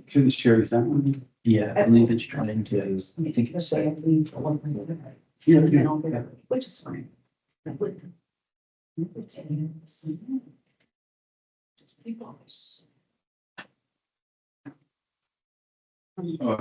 Shouldn't share this out. Yeah, I believe it's trying to, I think it's like, Yeah, And yeah. I'll get it, which is fine. With them. Just people. Oh,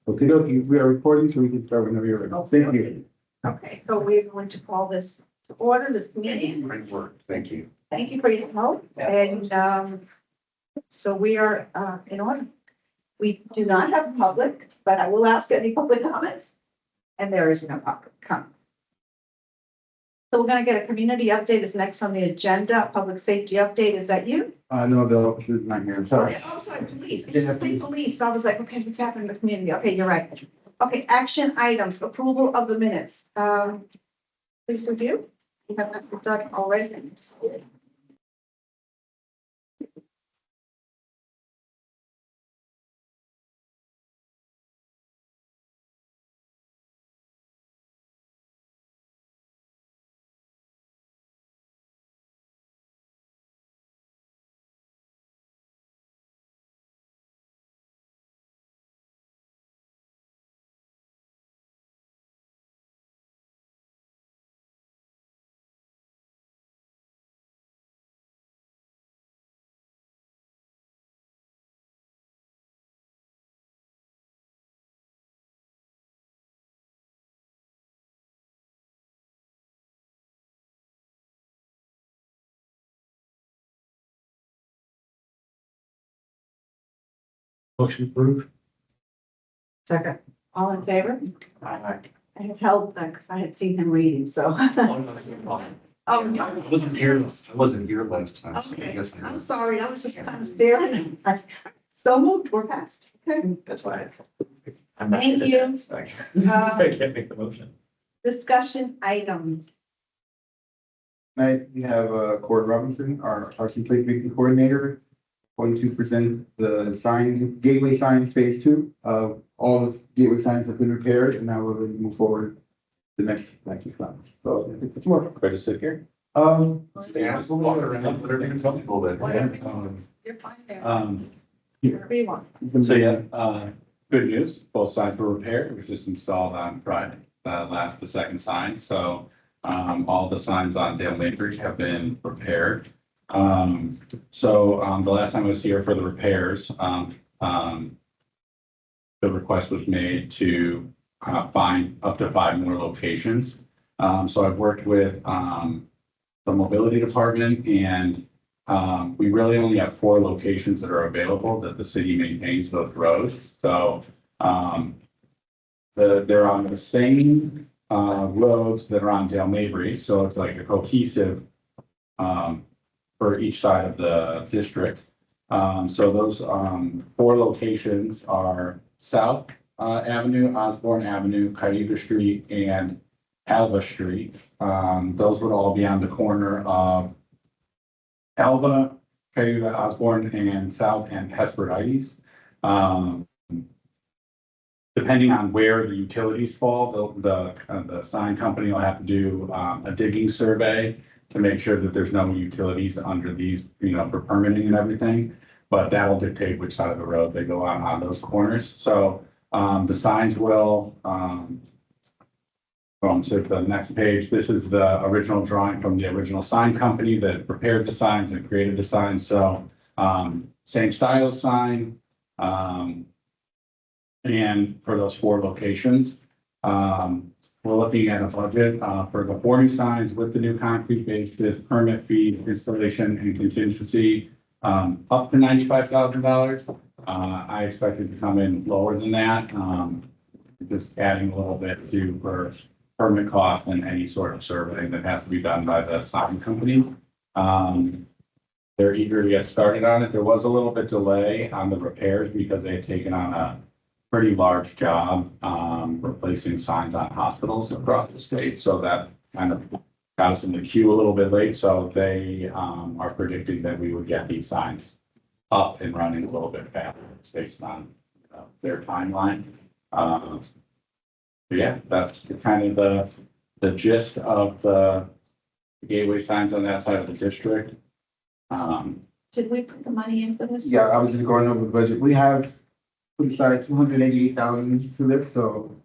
okay, okay, we are recording, so we can start whenever you're ready. Thank you. Okay, so we're going to call this to order, this meeting. Great work, thank you. Thank you for your help. And so we are in order. We do not have public, but I will ask any public comments. And there is no public comment. So we're gonna get a community update is next on the agenda. Public safety update, is that you? No, the she's not here, I'm sorry. Oh, sorry, police. I just say police. I was like, okay, what's happening in the community? Okay, you're right. Okay, action items, approval of the minutes. Please review. You have that done already. motion approved. Second. All in favor? I I have held that because I had seen him reading, so. Oh, no. wasn't here, I wasn't here last time. So I Okay, guess I'm sorry, I was just kind of staring. So moved, we're past. Okay. That's why. I'm not Thank good at you. that, so I can't make the motion. Discussion items. Tonight, we have Cord Robinson, our RC placemaking coordinator, going to present the sign, gateway signs phase 2. All the gateway signs have been repaired, and now we're ready to move forward to the next signs. So I think it's more. Ready to sit here? Stand, walk around, whatever you're comfortable with. Whatever. Um, You're fine there. So yeah, good news, both sides were repaired, it was just installed on Friday, the second sign, so. All the signs on Dale Mabry have been repaired. The last time I was here for the repairs, the request was made to find up to 5 more locations. So I've worked with the mobility department, and we really only have 4 locations that are available that the city maintains those roads. So they're on the same roads that are on Dale Mabry, so it's like a cohesive for each side of the district. So those 4 locations are South Avenue, Osborne Avenue, Cayuga Street, and Alva Street. Those would all be on the corner of Alva, Cayuga, Osborne, and South and Hesperides. Depending on where the utilities fall, the sign company will have to do a digging survey to make sure that there's no utilities under these, for permitting and everything. But that'll dictate which side of the road they go on those corners. So the signs will, going to the next page, this is the original drawing from the original sign company that prepared the signs and created the signs. So same style of sign. And for those 4 locations, we're looking at a budget for the 4 new signs with the new concrete bases, permit fee, installation, and contingency up to $95,000. I expect it to come in lower than that, just adding a little bit to for permit cost and any sort of survey that has to be done by the sign company. They're eager to get started on it. There was a little bit delay on the repairs because they had taken on a pretty large job replacing signs on hospitals across the state. So that kind of got us in the queue a little bit late. So they are predicting that we would get these signs up and running a little bit faster based on their timeline. But yeah, that's kind of the gist of the gateway signs on that side of the district. Did we put the money in for this? Yeah, I was just going over the budget. We have put aside 288,000 to this, so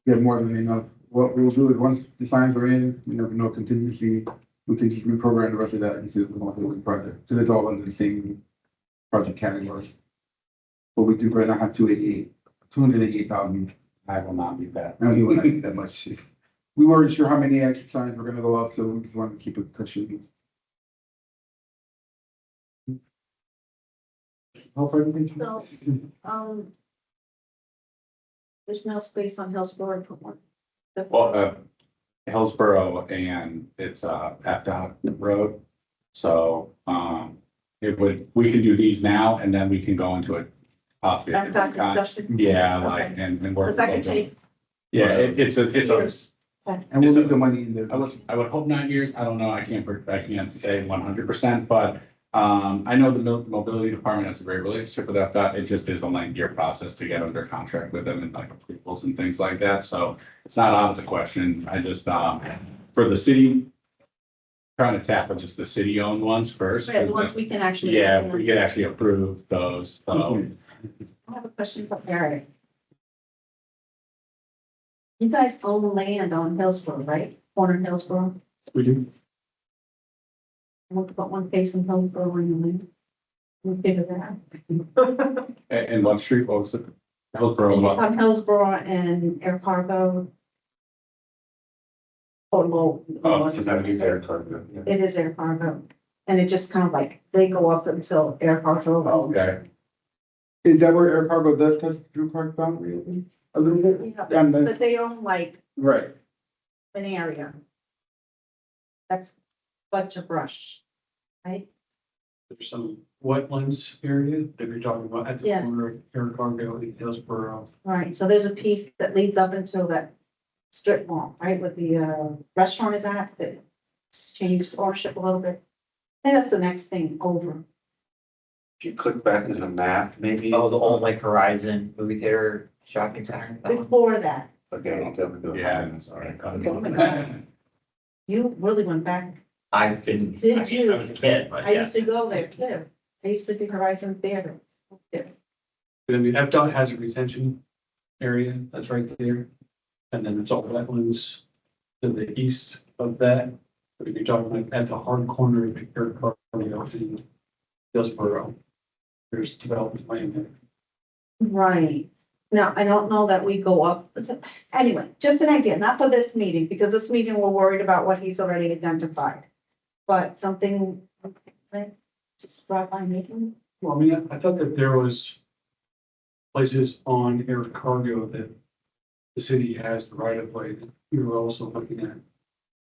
we have more than enough. What we'll do is once the signs are in, you know, no contingency, we can just reprogram the rest of that into the multi project. So it's all under the same project category. But we do right now have 288,000. I will not be back. I don't think we'll like that much. We weren't sure how many extra signs were gonna go up, so we just wanted to keep it cushion. Hope everything. So, there's no space on Hillsborough for one. Well, Hillsborough and it's, PAPDOT road. So, we can do these now and then we can go into a possibly a I've got different kind. discussion. Yeah, like, Okay. and work. Because I can take Yeah, it's a, years. And we'll leave the money in there. I would hope 9 years. I don't know. I can't say 100%, but I know the mobility department has a great relationship with that. It just is a lengthier process to get under contract with them and like approvals and things like that. So it's not out of the question. I just, for the city, trying to tackle just the city-owned ones first. Yeah, the ones we can actually. Yeah, we could actually approve those. So I have a question for Eric. You guys own land on Hillsborough, right? Corner Hillsborough. we do. I want to put one facing Hillsborough on the land. We figure that out. And what street? What was it? Hillsborough. It's what? on Hillsborough and Air Cargo. Oh, well. Oh, Is that his air cargo? It is Air Cargo. And it just kind of like, they go up until Air Cargo. Okay. Is that where Air Cargo does touch the Drew Park boundary? A little bit? Yeah, And then, but they own like right. an area. That's a bunch of brush, right? There's some wetlands area that you're talking about at the Yeah. corner of Air Cargo and Hillsborough. Right, so there's a piece that leads up until that strip mall, right, where the restaurant is at, that's changed ownership a little bit. I think that's the next thing over. If you click back into the map, maybe. Oh, the old like Horizon movie theater shopping center? That one? Before that, Okay, I'll definitely do it. Yeah, sorry. you really went back. I've been, Did I mean, you? I was a kid, but I yeah. used to go there too. I used to be Horizon Theater. Yeah. Then the FDOT has a retention area that's right there. And then it's all wetlands to the east of that. But if you're talking like at the hard corner of Air Cargo and Hillsborough, there's development land there. Right. Now, I don't know that we go up, anyway, just an idea, not for this meeting, because this meeting, we're worried about what he's already identified. But something, like, just brought by meeting. Well, I mean, I thought that there was places on Air Cargo that the city has the right of way that you were also looking at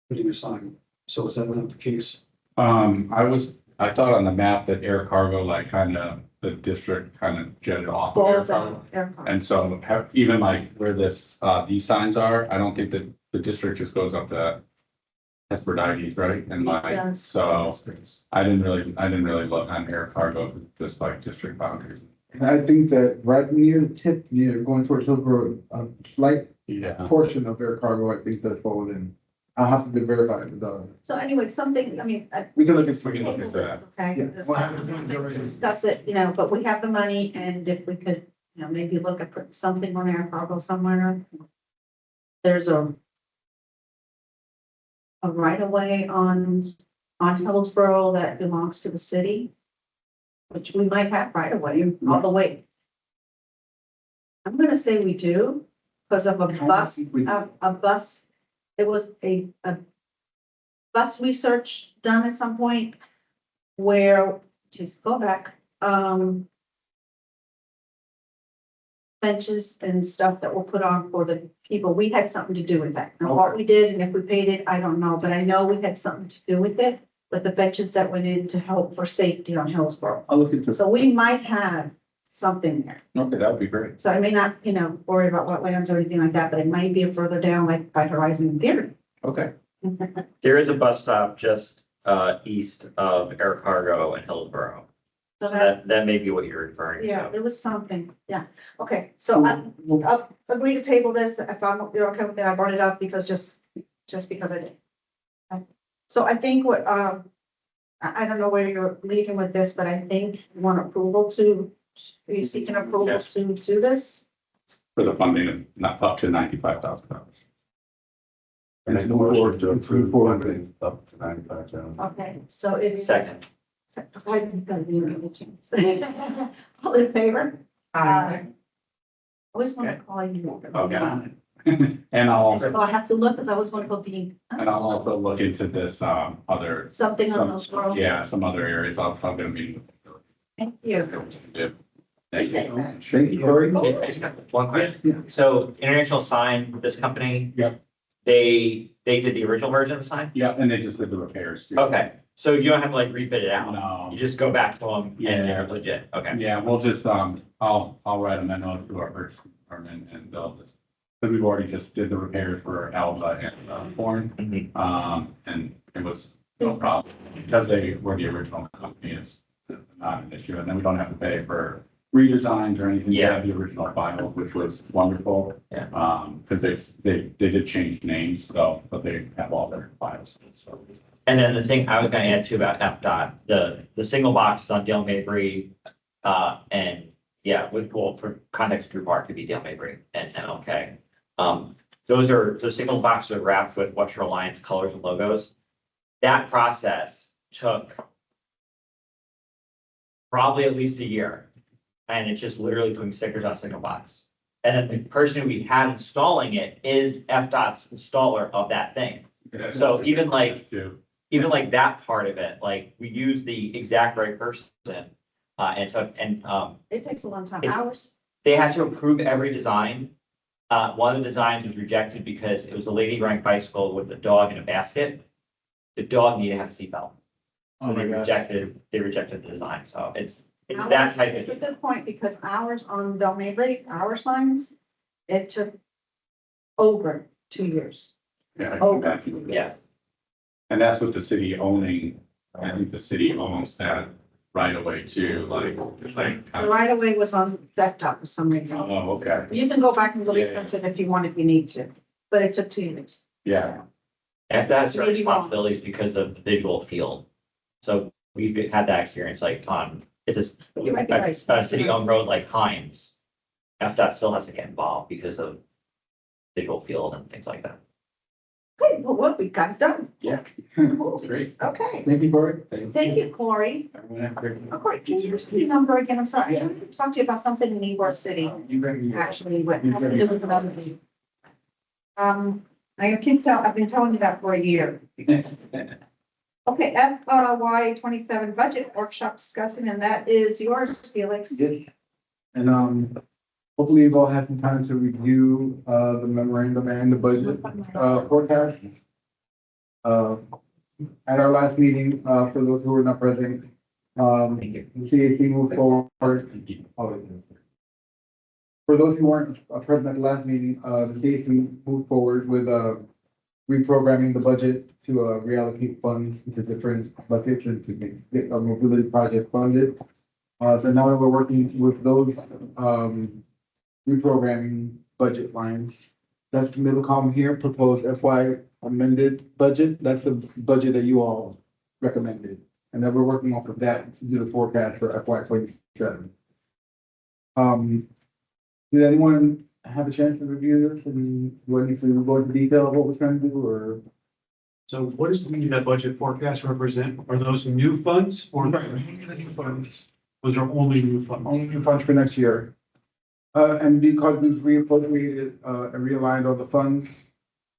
putting a sign. So is that not the case? I thought on the map that Air Cargo, like the district kind of jetted off of Air Balls Cargo. out, airport. And so even like where these signs are, I don't think that the district just goes up to Hesperodides, right? And like, Yes. so I didn't really look on Air Cargo, just like district boundaries. And I think that right near the tip, near going towards Hillsborough, a slight Yeah. portion of Air Cargo, I think does fall in. I'll have to verify it, but, So anyway, something, I mean, we can look at. We can look at that. okay? Yeah. This- We'll have it already. Discuss it, you know, but we have the money, and if we could, you know, maybe look at putting something on Air Cargo somewhere. There's a right of way on Hillsborough that belongs to the city, which we might have right of way all the way. I'm gonna say we do, because of a bus, a bus, there was a bus research done at some point where, just go back, benches and stuff that were put on for the people. We had something to do with that. Now, what we did and if we paid it, I don't know, but I know we had something to do with it, with the benches that went in to help for safety on Hillsborough. I'll look into. So we might have something there. Okay, that would be great. So I may not, you know, worry about wetlands or anything like that, but it might be further down, like by Horizon Theater. Okay. There is a bus stop just east of Air Cargo and Hillsborough. So So that, that may be what you're referring to. yeah, there was something, yeah. Okay, so I'll agree to table this. If I'm, you're okay with it, I brought it up because just because I did. So I think what, I don't know where you're leading with this, but I think you want approval to, are you seeking approval Yes. to do this? For the funding of not up to $95,000. Make a motion to approve funding up to 95,000. Okay, so it is. Second. I didn't give you a chance. All in favor? I always want to call you. Okay. And I'll also, So I have to look, because I always want to go Dean. and I'll also look into this, other, Something on those roads. yeah, some other areas. I'm gonna be. Thank you. Thank you. Thank you, Corey. One question. So International Sign, this company. Yep. They did the original version of the sign? Yeah, and they just did the repairs too. Okay, so you don't have to like rebid it out? No. You just go back to them Yeah. and they're legit, okay? Yeah, we'll just, I'll write a memo to our purchase department and they'll just, because we've already just did the repairs for Alva and Horn. Mhm. And it was no problem because they were the original company, it's not an issue. And then we don't have to pay for redesigns or anything. We Yeah. have the original file, which was wonderful. Yeah. Because they did change names, so, but they have all their files, so. And then the thing I was gonna add too about FDOT, the single boxes on Dale Mabry, and yeah, well, for context, Drew Park could be Dale Mabry and MLK. Those single boxes are wrapped with Western Alliance colors and logos. That process took probably at least a year. And it's just literally putting stickers on a single box. And then the person who we had installing it is FDOT's installer of that thing. So even like that part of it, like we use the exact right person. It takes a long time, It's- hours. They had to approve every design. One of the designs was rejected because it was a lady riding bicycle with a dog in a basket. The dog needed to have a seatbelt. Oh So my they gosh. rejected the design. So it's that Hours, type it's a of, good point, because hours on Del Mabry, our signs, it took over 2 years. Yeah, I Oh, can imagine. yeah. And that's with the city owning, I think the city owns that right away too, like, it's like. The right of way was on Vector for some reason. Oh, okay, You can go back and go Yeah. research it if you want, if you need to, but it took 2 years. yeah, FDOT has certain Maybe wrong. responsibilities because of the visual field. So we've had that experience like on, it's You might be right. a city-owned road like Hines. FDOT still has to get involved because of visual field and things like that. Okay, well, we got it done. Yeah. Great. Okay, Thank you, Corey. thank you, Corey. Everyone have a great- Oh, Corey, can you repeat your number again? I'm sorry, I wanted to talk to you about something in Ybor City, You bring me. actually, what has to do with another thing. I've been telling you that for a year. Okay, FY 27 budget workshop discussion, and that is yours, Felix. Yes. And, hopefully you've all had some time to review, the memorandum and the budget, forecast. At our last meeting, for those who were not present, Thank you. the CAC moved forward. Oh, for those who weren't present at the last meeting, the CAC moved forward with, reprogramming the budget to, reallocate funds into different buckets and to get a mobility project funded. So now that we're working with those, reprogramming budget lines, that's the middle column here, proposed FY amended budget. That's the budget that you all recommended. And then we're working off of that to do the forecast for FY 27. Did anyone have a chance to review this and do I need to go into detail of what we're trying to do or? So what does that budget forecast represent? Are those new funds or Funds. those are only new funds? Only new funds for next year. And because we've reappropriated, and realigned all the funds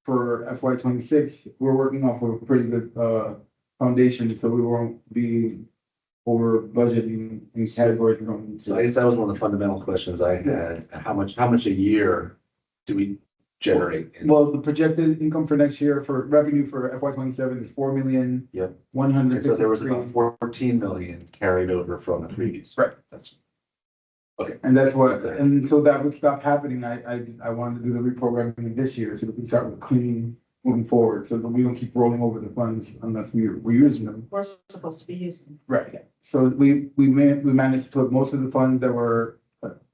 for FY 26, we're working off of a pretty good, foundation, so we won't be over budgeting in categories we don't need So I to. guess that was one of the fundamental questions I had. How much a year do we generate? Well, the projected income for next year for revenue for FY 27 is 4,000,000. Yep. 153. And so there was about 14 million carried over from the previous. Right. That's, And that's what, and so that would stop happening. I wanted to do the reprogramming this year, so we can start with clean moving forward, so that we don't keep rolling over the funds unless we're using them. We're supposed to be using. Right. So we managed to put most of the funds that were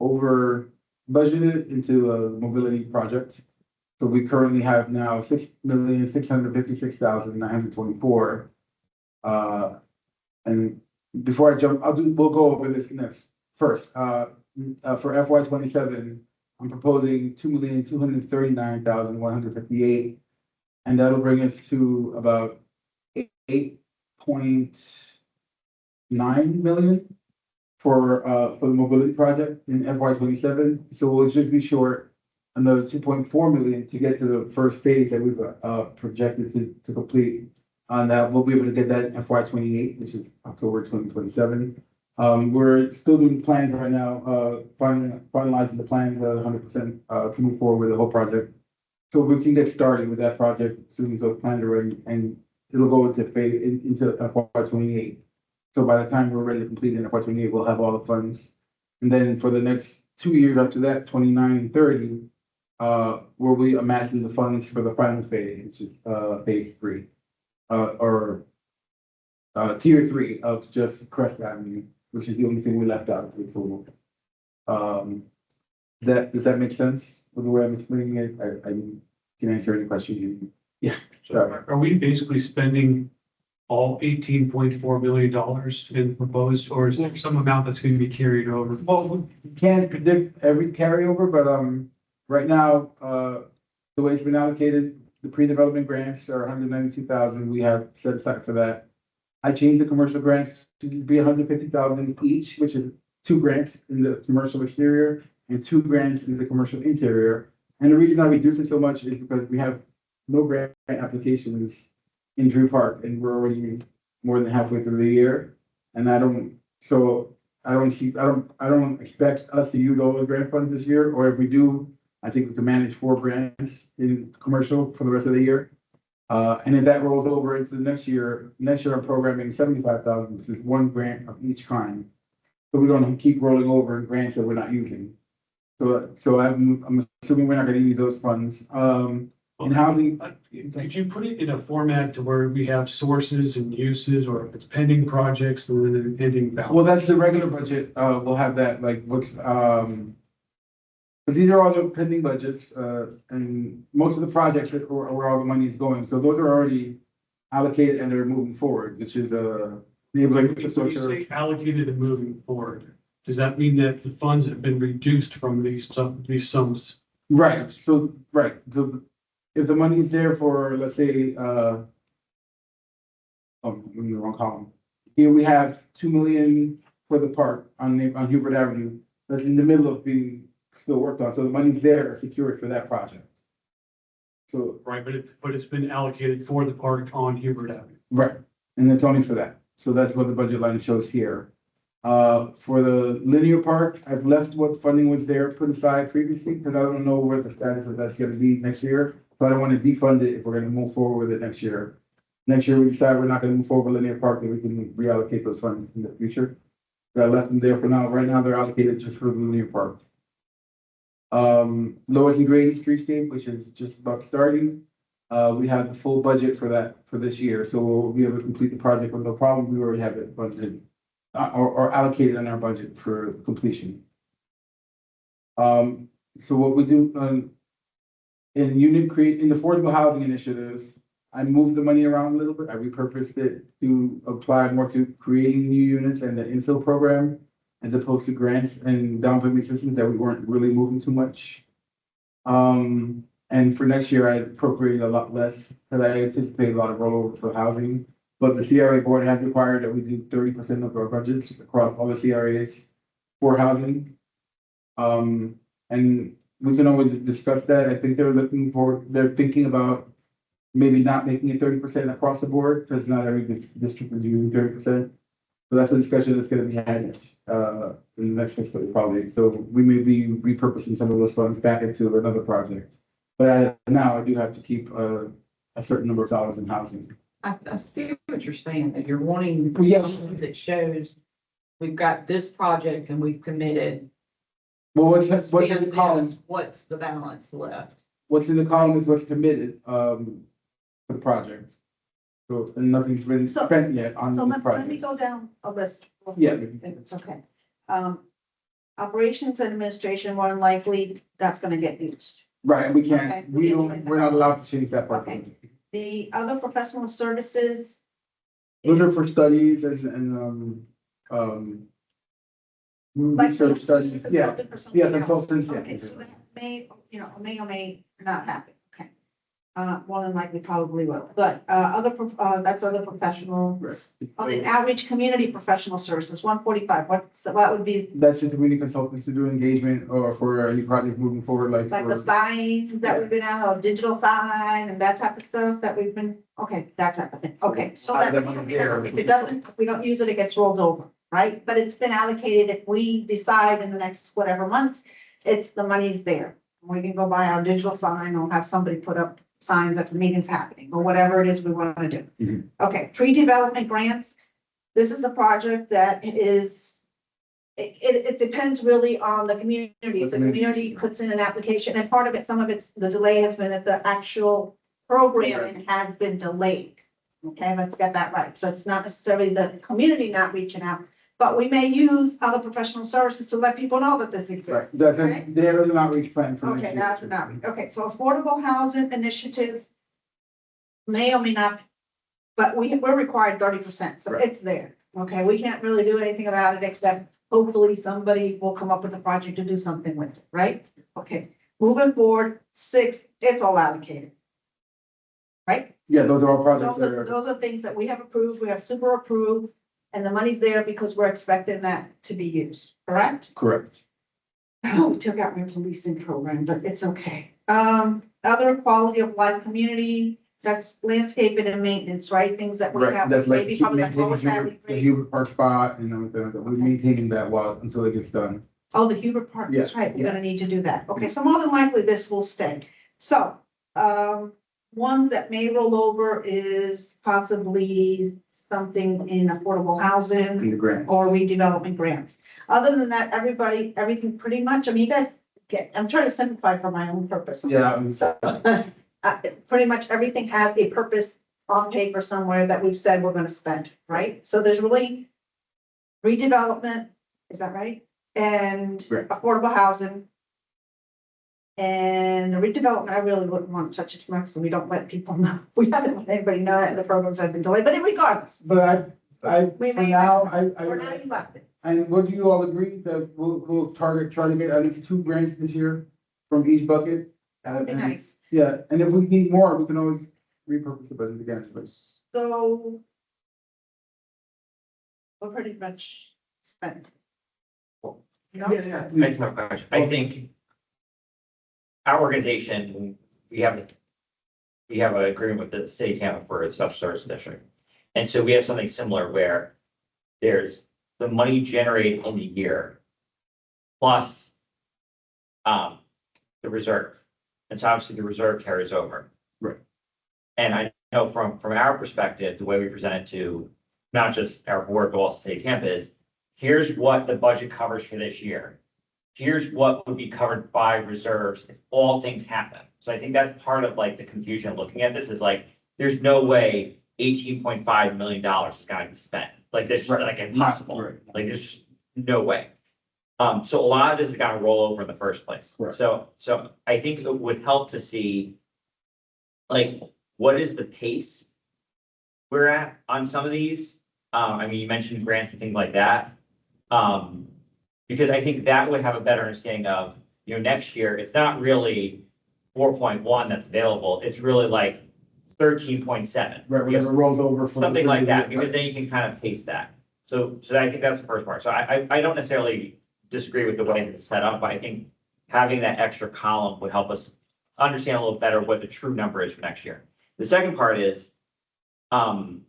over budgeted into, mobility projects. So we currently have now 6,656,924. And before I jump, we'll go over this next. First, for FY 27, I'm proposing 2,239,158. And that'll bring us to about 8.9 million for the mobility project in FY 27. So we'll just be short another 2.4 million to get to the first phase that we've projected to complete. On that, we'll be able to get that in FY 28, which is October 2027. We're still doing plans right now, finalizing the plans 100% to move forward with the whole project. So we can get started with that project as soon as those plans are ready, and it'll go into FY 28. So by the time we're ready to complete in FY 28, we'll have all the funds. And then for the next 2 years after that, 29 and 30, we'll be amassing the funds for the final phase, which is phase 3, or tier 3 of just Crest Avenue, which is the only thing we left out of the approval. Does that make sense with the way I'm explaining it? I can answer any question. Yeah, sure. Are we basically spending all $18.4 million in proposed, or is there some amount that's going to be carried over? Well, we can't predict every carryover, but right now, the way it's been allocated, the pre-development grants are 192,000. We have set aside for that. I changed the commercial grants to be 150,000 each, which is 2 grants in the commercial exterior and 2 grants in the commercial interior. And the reason I reduced it so much is because we have no grant applications in Drew Park, and we're already more than halfway through the year. And I don't expect us to use all the grant funds this year, or if we do, I think we can manage 4 grants in commercial for the rest of the year. And if that rolls over into the next year I'm programming 75,000. This is 1 grant of each kind. So we don't keep rolling over grants that we're not using. So I'm assuming we're not gonna use those funds. In housing, Could you put it in a format to where we have sources and uses, or if it's pending projects, and then pending balance? well, that's the regular budget. We'll have that, like, what's, because these are all the pending budgets, and most of the projects that where all the money is going. So those are already allocated and they're moving forward, which is, enabling When you infrastructure. say allocated and moving forward, does that mean that the funds have been reduced from these sums? Right, so if the money is there for, let's say, I'm in the wrong column. Here we have 2 million for the park on Hubert Avenue. That's in the middle of being still worked on, so the money's there secured for that project. So, Right, but it's been allocated for the park on Hubert Avenue. right, and it's only for that. So that's what the budget line shows here. For the linear park, I've left what funding was there put aside previously, because I don't know what the status of that's gonna be next year. So I don't want to defund it if we're gonna move forward with it next year. Next year, we decide we're not gonna move forward with linear park, then we can reallocate those funds in the future. But I left them there for now. Right now, they're allocated just for the linear park. Lois and Grady Streetscape, which is just about starting. We have the full budget for that for this year, so we'll be able to complete the project with no problem. We already have it budgeted or allocated in our budget for completion. So what we do in the affordable housing initiatives, I moved the money around a little bit. I repurposed it to apply more to creating new units and the infill program, as opposed to grants and down payment systems that we weren't really moving too much. And for next year, I appropriated a lot less because I anticipate a lot of rollover for housing. But the CRA board has required that we do 30% of our budgets across all the CRAs for housing. And we can always discuss that. I think they're thinking about maybe not making it 30% across the board, because not every district is using 30%. So that's a discussion that's gonna be had in the next fiscal year probably. So we may be repurposing some of those funds back into another project. But now I do have to keep a certain number of dollars in housing. I see what you're saying, that you're wanting Well, yeah. that shows we've got this project and we've committed. Well, what's in the Spend column? this, what's the balance left? What's in the column is what's committed for the project. So, and nothing's been So- spent yet on So this let me project. go down a list. Yeah. If it's okay. Operations and administration, more than likely, that's gonna get used. Right, and we Okay, can't, we're not allowed to change that part. Okay. The other professional services. Those are is for studies and. like Research studies, yeah, consultant or something yeah, else. consultants, yeah. Okay, so that may, may or may not happen, okay. More than likely probably will, but, that's other professional. Oh, the outreach community professional services, 145. What would be That's just community consultants to do engagement or for any project moving forward, like. like the for- signs that we've been out, or digital sign and that type of stuff that we've been, okay, that type of thing, okay, so that. That money there. If it doesn't, if we don't use it, it gets rolled over, right? But it's been allocated, if we decide in the next whatever months, it's, the money's there. We can go buy our digital sign or have somebody put up signs that the meeting's happening, or whatever it is we wanna do. Mhm. Okay, pre-development grants, this is a project that is, it depends really on the community. If the community puts in an application, and part of it, some of it's, the delay has been that the actual programming has been delayed. Okay, let's get that right. So it's not necessarily the community not reaching out, but we may use other professional services to let people know that this Right, exists. that's, Okay? there is an outreach plan for. Okay, next year. that's not, okay, so affordable housing initiatives may or may not, but we're required 30%, so Right. it's there. Okay, we can't really do anything about it except hopefully somebody will come up with a project to do something with it, right? Okay, moving forward, 6, it's all allocated. Right? Yeah, those are all projects that are, Those are things that we have approved, we have super approved, and the money's there because we're expecting that to be used, correct? correct. Oh, we took out my policing program, but it's okay. Other quality of life community, that's landscaping and maintenance, right? Things that we Right, have, that's like maybe keep probably like maintaining lower salary Hubert, the grade. Hubert Park spot, we're maintaining that while, until it gets done. Oh, the Hubert Park, that's Yeah, right, we're yeah. gonna need to do that. Okay, so more than likely this will stay. So, ones that may roll over is possibly something in affordable housing In the grants. or redevelopment grants. Other than that, everything pretty much, I mean, you guys get, I'm trying to simplify for my own purpose. Yeah, So, pretty much everything has a purpose on paper somewhere that we've said we're gonna spend, right? So there's really redevelopment, is that right? And Right. affordable housing. And the redevelopment, I really wouldn't want to touch it too much, so we don't let people know. We haven't let anybody know that the programs have been delayed, but regardless, but We for may- now, for now you left it. and what do you all agree that we'll try to get at least 2 grants this year from each bucket? That would be And- nice. Yeah, and if we need more, we can always repurpose the budget again, but. So. We're pretty much spent. You know? Yeah, I just have a question. I think our organization, we have an agreement with the city of Tampa for a special service district. And so we have something similar where there's the money generated in the year plus the reserve. And so obviously the reserve carries over. Right. And I know from our perspective, the way we present it to not just our board, but also city of Tampa is, here's what the budget covers for this year. Here's what would be covered by reserves if all things happen. So I think that's part of like the confusion looking at this is like, there's no way $18.5 million is going to be spent. Like this is like impossible. Right. Like there's just no way. So a lot of this is gonna roll over in the first place. Right. So I think it would help to see like, what is the pace we're at on some of these? I mean, you mentioned grants and things like that. Because I think that would have a better understanding of, next year, it's not really 4.1 that's available. It's really like 13.7. Right, whatever rolls over. for the- Something like that, because then you can kind of pace that. So I think that's the first part. So I don't necessarily disagree with the way it's set up, but I think having that extra column would help us understand a little better what the true number is for next year. The second part is, with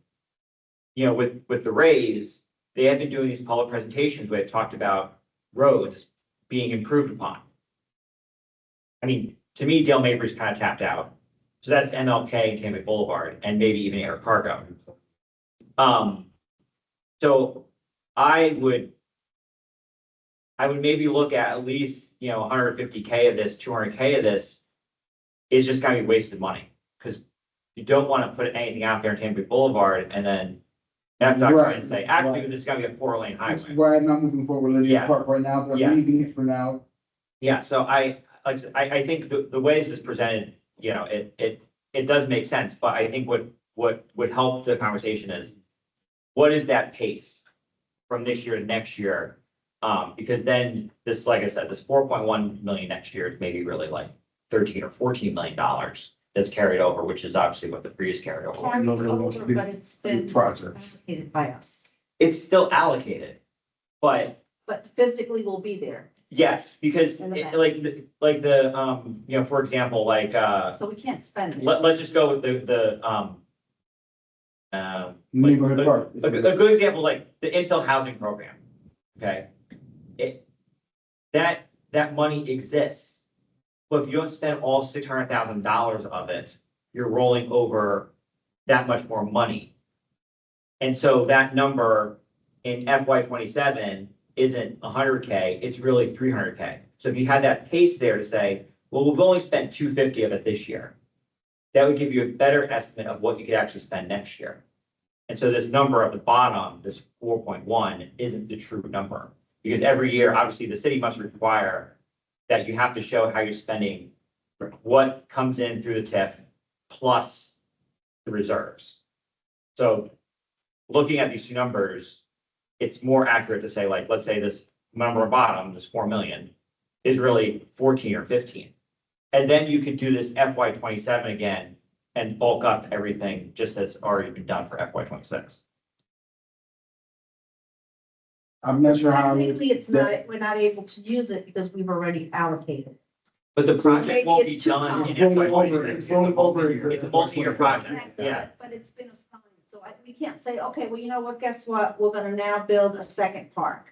the raise, they have been doing these public presentations where they've talked about roads being improved upon. I mean, to me, Dale Mabry's kind of tapped out. So that's MLK and Tampa Boulevard and maybe even Air Cargo. So I would maybe look at least, 150K of this, 200K of this is just gonna be wasted money. Cause you don't want to put anything out there in Tampa Boulevard and then have to come in and say, actually, this is gonna be a 4-lane That's highway. why I'm not moving forward with Lydia Yeah. Park right now, they're Yeah. leaving it for now. Yeah, so I think the way this is presented, you know, it does make sense, but I think what would help the conversation is, what is that pace from this year to next year? Because then this, like I said, this 4.1 million next year is maybe really like 13 or 14 million dollars that's carried over, which is obviously what the previous carried over. Carried over, but it's been Projects. allocated by us, It's still allocated, but but physically will be there, yes, because In the back. like the, you know, for example, like, so we can't spend it. let's just go with Neighborhood park. a good example, like the infill housing program, okay? That money exists, but if you don't spend all $600,000 of it, you're rolling over that much more money. And so that number in FY 27 isn't 100K, it's really 300K. So if you had that pace there to say, well, we've only spent 250 of it this year, that would give you a better estimate of what you could actually spend next year. And so this number at the bottom, this 4.1, isn't the true number. Because every year, obviously, the city must require that you have to show how you're spending what comes in through the TIF plus the reserves. So looking at these two numbers, it's more accurate to say, like, let's say this number at bottom, this 4 million, is really 14 or 15. And then you could do this FY 27 again and bulk up everything just as already been done for FY 26. I'm not sure how. Technically, it's not, we're not able to use it because we've already allocated. But the So project maybe won't be it's too done in It's rolling FY over, 26. it's rolling over. It's a multi-year project, yeah. But it's been assigned, so we can't say, okay, well, you know what, guess what, we're gonna now build a second park,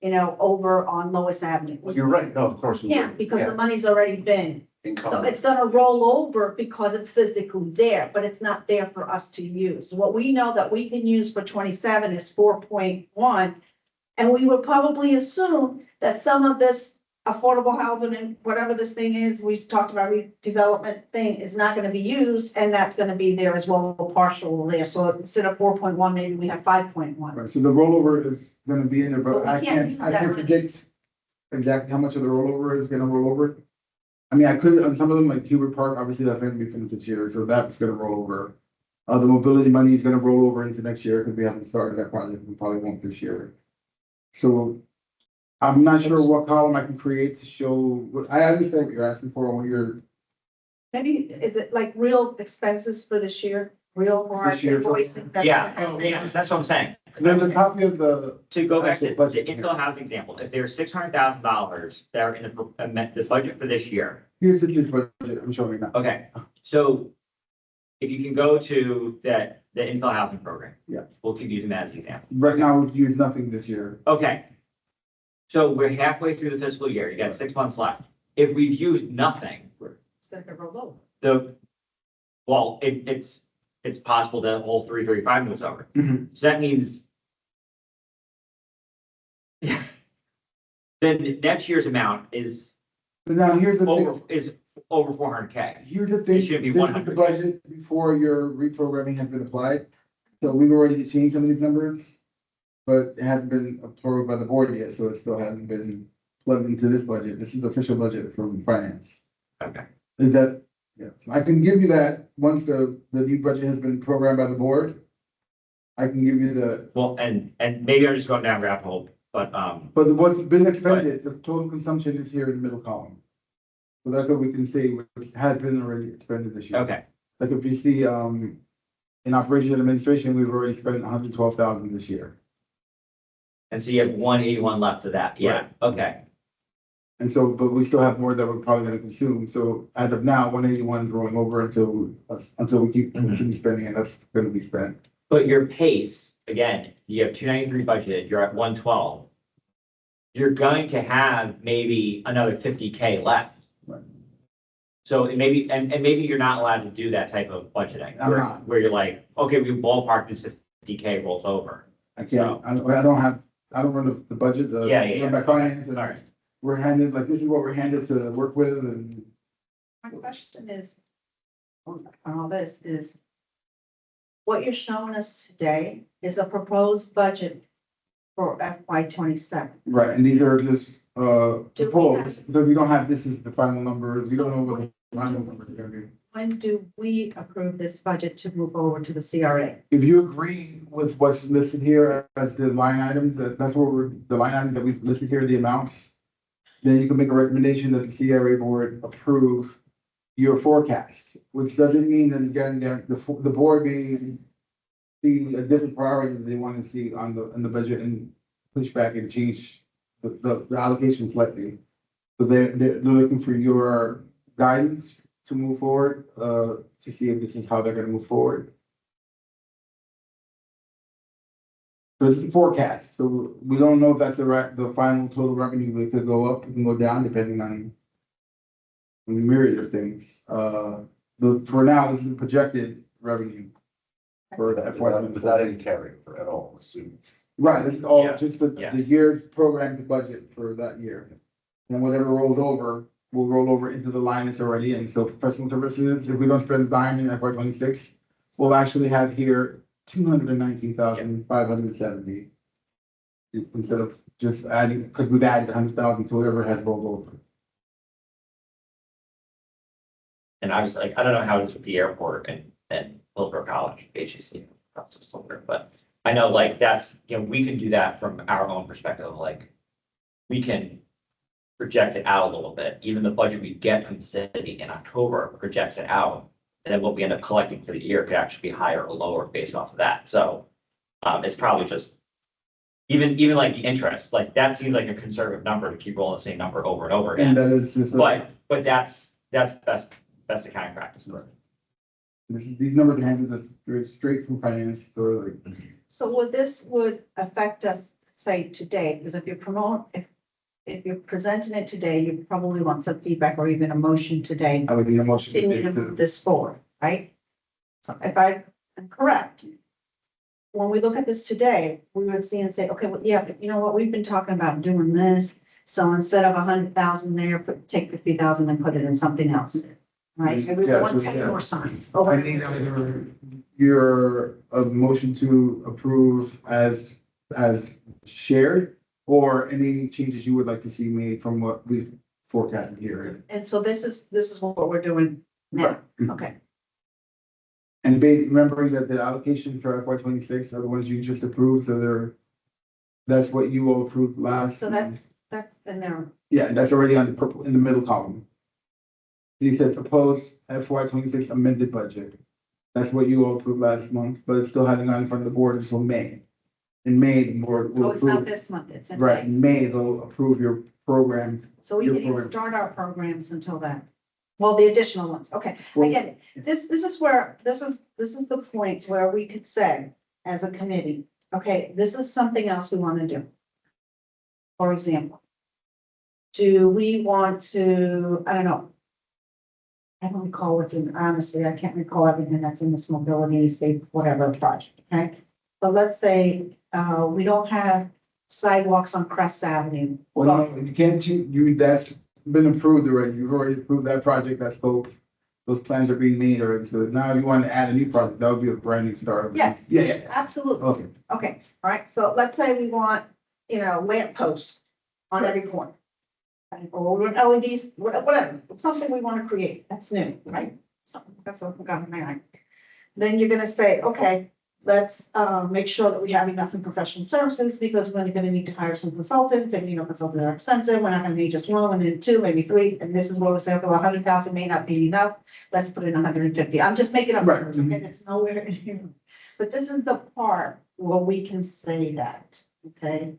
you know, over on Lois Avenue. Well, you're right, no, of course. We can't, because the money's already been, so Encumbered. it's gonna roll over because it's physically there, but it's not there for us to use. What we know that we can use for 27 is 4.1. And we would probably assume that some of this affordable housing and whatever this thing is, we talked about redevelopment thing, is not gonna be used, and that's gonna be there as well, partial there. So instead of 4.1, maybe we have 5.1. Right, so the rollover is gonna be in there, But but we I can't use can't that money. predict exactly how much of the rollover is gonna roll over. I mean, I could, on some of them, like Hubert Park, obviously that's gonna be finished this year, so that's gonna roll over. The mobility money is gonna roll over into next year, because we haven't started that project, we probably won't this year. So I'm not sure what column I can create to show, I understand what you're asking for, when you're, Maybe, is it like real expenses for this year, real or This year, so- invoicing? That's Yeah, gonna happen. that's what I'm saying. there's a copy of the, To go back to Actual the budget, infill housing example, if there's $600,000 that are in the budget for this year, here's the huge budget, I'm showing you now. okay, so if you can go to the infill housing program. Yeah. We'll keep using that as an example. Right now, we've used nothing this year. Okay. So we're halfway through the fiscal year, you got 6 months left. If we've used nothing, It's gonna roll over. it's possible that whole 335 moves over. Mhm. So that means then next year's amount is But now, here's the thing. over 400K. Here's the thing, It should be this is the 100. budget before your reprogramming has been applied. So we've already changed some of these numbers. But it hasn't been approved by the board yet, so it still hasn't been plugged into this budget. This is the official budget from finance. Okay. Is that, yeah, I can give you that once the new budget has been programmed by the board. I can give you the, Well, and maybe I'm just going down rabbit hole, but, but what's been expended, the total consumption is here in the middle column. So that's what we can say, which has been already expended this year. okay, Like if you see, in operation and administration, we've already spent 112,000 this year. and so you have 181 left of that, yeah, okay, And so, but we still have more that we're probably gonna consume, so as of now, 181 is rolling over until we keep Mhm. continue spending, and that's gonna be spent. but your pace, again, you have 293 budgeted, you're at 112. You're going to have maybe another 50K left. Right. So it maybe, and maybe you're not allowed to do that type of budgeting. I'm where- not. Where you're like, okay, we ballpark this 50K rolls over. I can't, I don't run the budget, Yeah, yeah, run my finance, and All right. we're handed, like, this is what we're handed to work with, and My question is, on all this is, what you're showing us today is a proposed budget for FY 27. Right, and these are just, Do we proposed, because we don't have this as the final numbers, we don't know what the final numbers are gonna be. When do we approve this budget to move over to the CRA? If you agree with what's listed here as the line items, that's what we're, the line items that we've listed here, the amounts, then you can make a recommendation that the CRA board approve your forecast, which doesn't mean that again, the board may see a different priority that they want to see on in the budget and push back and change the allocation slightly. So they're looking for your guidance to move forward, to see if this is how they're gonna move forward. So this is a forecast, so we don't know if that's the final total revenue, it could go up, it can go down, depending on a myriad of things. For now, this is projected revenue for the FY. Without any carry for at all, assume. Right, this is all Yeah, just yeah. the year's programmed budget for that year. And whatever rolls over, will roll over into the line that's already in. So professional services, if we don't spend a dime in FY 26, we'll actually have here 219,570. Instead of just adding, because we've added 100,000 to whatever has rolled over. And I was like, I don't know how it is with the airport and Hillsborough College, HEC, process over, but I know like that's, we can do that from our own perspective, like we can project it out a little bit, even the budget we get from the city in October projects it out. And then what we end up collecting for the year could actually be higher or lower based off of that, so it's probably just even like the interest, like that seems like a conservative number to keep rolling the same number over and over And again. that is just. But that's best accounting practice. These numbers are handled straight from finance, so like. So this would affect us, say, today, because if you're presenting it today, you probably want some feedback or even a motion today. I would need a motion. to Continue to take move this forward, right? So if I am correct, when we look at this today, we would see and say, okay, well, yeah, but you know what, we've been talking about doing this. So instead of 100,000 there, take 50,000 and put it in something else, right? And we Yeah, want so, 10 yeah. more signs. I need either your motion to approve as shared, or any changes you would like to see made from what we've forecasted here. And so this is what we're doing now, okay? And remembering that the allocation for FY 26 are the ones you just approved, so that's what you all approved last. So that's in there. Yeah, that's already on the purple, in the middle column. You said proposed FY 26 amended budget. That's what you all approved last month, but it's still having on in front of the board until May. In May, the board will Oh, it's not approve, this month, it's in right, May. in May, they'll approve your programs. So we your can even program. start our programs until then. Well, the additional ones, okay. I get it. This is where, this is the point where we could say, as a committee, okay, this is something else we want to do. For example, do we want to, I don't know. I don't recall what's in, honestly, I can't recall everything that's in this mobility, safe, whatever project, okay? But let's say, we don't have sidewalks on Crest Avenue. Well, no, you can't, that's been approved already. You've already approved that project, that scope. Those plans are being made already. So now you want to add a new project, that would be a brand new start. Yes. Yeah. Absolutely. Okay. Okay, all right, so let's say we want, lamp posts on every corner. Or we want LEDs, whatever, something we want to create, that's new, right? Something, that's what got in my mind. Then you're gonna say, okay, let's, make sure that we have enough in professional services, because we're gonna need to hire some consultants, and consultants are expensive, we're not gonna need just one, we need two, maybe three, and this is where we say, okay, well, 100,000 may not be enough, let's put in 150, I'm just making up, Right. numbers, okay, it's nowhere in here. But this is the part where we can say that, okay?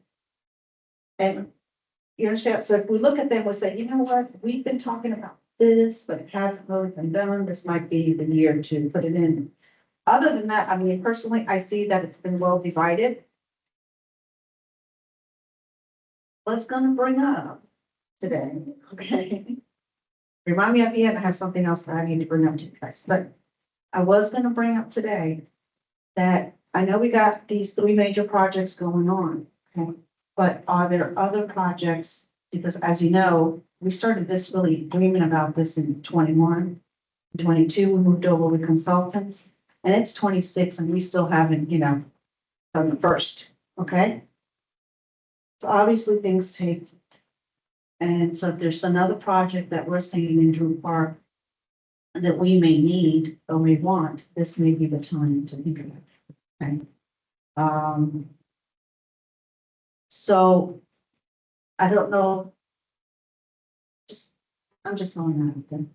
And you understand, so if we look at them, we'll say, you know what, we've been talking about this, but it hasn't really been done, this might be the year to put it in. Other than that, I mean, personally, I see that it's been well divided. What's gonna bring up today, okay? Remind me at the end, I have something else that I need to bring up to you guys, but I was gonna bring up today that I know we got these 3 major projects going on, okay? But are there other projects? Because as you know, we started this really dreaming about this in 21, 22, we moved over with consultants. And it's 26 and we still haven't, done the first, okay? So obviously things take. And so if there's another project that we're seeing in Drew Park that we may need or we want, this may be the time to think about it. Okay. So I don't know. I'm just throwing that out there.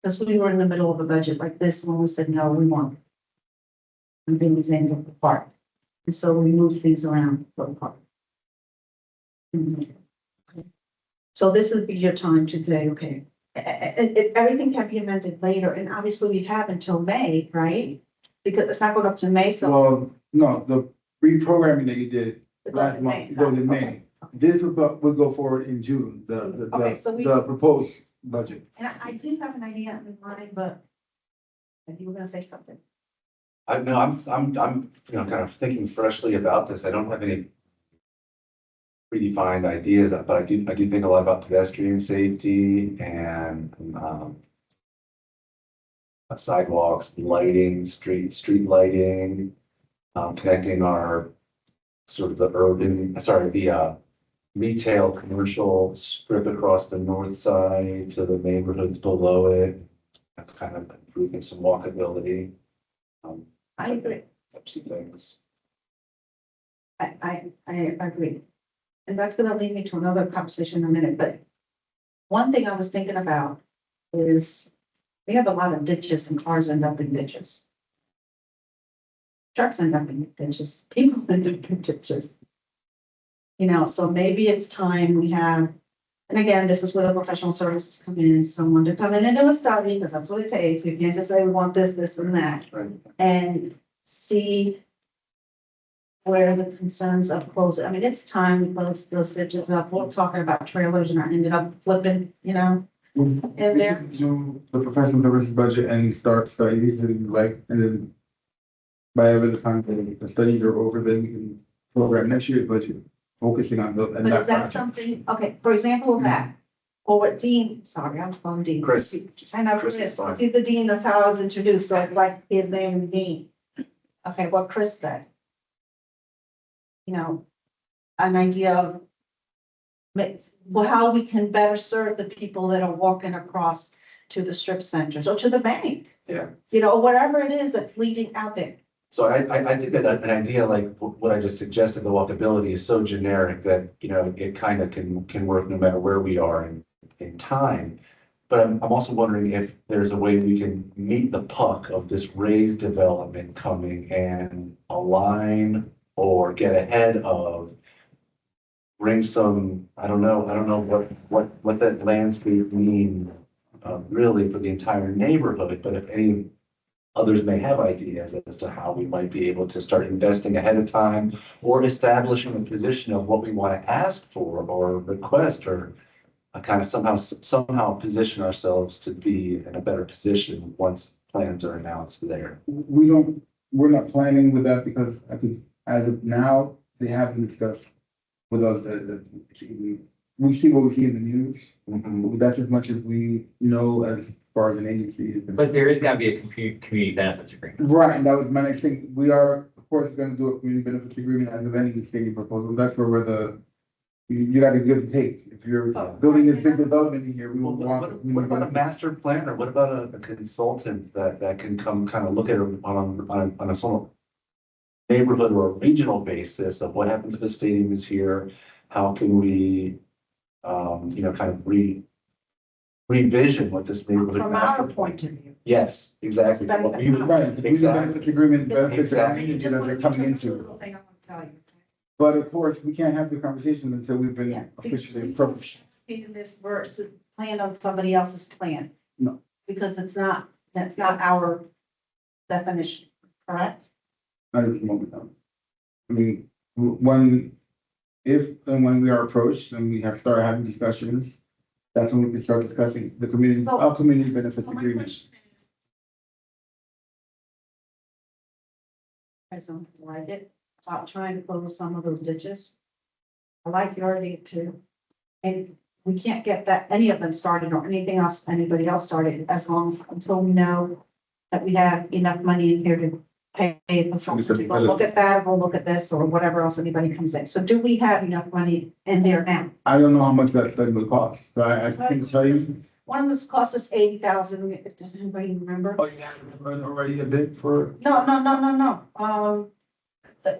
Because we were in the middle of a budget like this when we said, no, we won't. And being examined of the park. And so we moved things around for the park. Okay. So this would be your time to say, okay, everything can be amended later, and obviously we have until May, right? Because it's not going up to May, so. Well, no, the reprogramming that you did it goes last in month May. goes in Okay. May. This would go forward in June, Okay, so we- the proposed budget. And I do have an idea in mind, but if you were gonna say something. I'm, you know, kind of thinking freshly about this. I don't have any predefined ideas, but I do think a lot about pedestrian safety and, sidewalks, lighting, street lighting, connecting our sort of the retail commercial strip across the north side to the neighborhoods below it, and kind of improving some walkability. I agree. Types of things. I agree. And that's gonna lead me to another conversation in a minute, but one thing I was thinking about is we have a lot of ditches and cars end up in ditches. Trucks end up in ditches, people end up in ditches. You know, so maybe it's time we have, and again, this is where the professional services come in, someone to come in and do a study, because that's what it takes. You can't just say we want this, this and that. Right. And see where the concerns of closing, I mean, it's time we close those ditches up. We're talking about trailers and I ended up flipping, you know, in there. Do the professional services budget and start studies and then by the time the studies are over, then we can program next year's budget, focusing on the. But is that something, okay, for example, that, or what Dean, sorry, I'm calling Dean. Chris. I know Chris Chris, is fine. he's the Dean, that's how I was introduced, so I'd like his name Dean. Okay, what Chris said. You know, an idea of well, how we can better serve the people that are walking across to the strip centers or to the bank. Yeah. You know, whatever it is that's leading out there. So I think that an idea like what I just suggested, the walkability, is so generic that, you know, it kind of can work no matter where we are in time. But I'm also wondering if there's a way we can meet the puck of this raised development coming and align or get ahead of, bring some, I don't know what that landscape means really for the entire neighborhood, but if any others may have ideas as to how we might be able to start investing ahead of time or establishing a position of what we want to ask for or request or kind of somehow position ourselves to be in a better position once plans are announced there. We're not planning with that because I think as of now, they haven't discussed with us we see what we see in the news. Mhm. That's as much as we know as far as an agency. But there is gotta be a community benefits agreement. Right, and that was my next thing. We are, of course, gonna do a community benefits agreement as of any state proposal. That's where you gotta give and take. If you're Oh, building this big development in here, we Well, will want. what about a master planner? What about a consultant that can come kind of look at it on a sort of neighborhood or a regional basis of what happens if the stadium is here? How can we, you know, kind of revision what this neighborhood From master our point of view. Yes, exactly. Benefit What we would- Right, the community Exactly. benefits agreement benefits the Exactly. community Just that let they're me coming tell you into. a little thing I want to tell you. But of course, we can't have the conversation until we've Yeah. been officially approached. In this verse, plan on somebody else's plan. No. Because that's not our definition, correct? Not at this moment, no. I mean, if and when we are approached and we have started having discussions, that's when we can start discussing the community, So- our community benefits So my agreement. question is. I don't like it, about trying to close some of those ditches. I like your idea too. And we can't get any of them started or anything else, anybody else started until we know that we have enough money in here to pay a consultant to go look at that, or go look at this, or whatever else anybody comes in. So do we have enough money in there now? I don't know how much that study would cost, so I can tell you. One of this cost us 80,000, does anybody remember? Oh, you have already a bid for? No.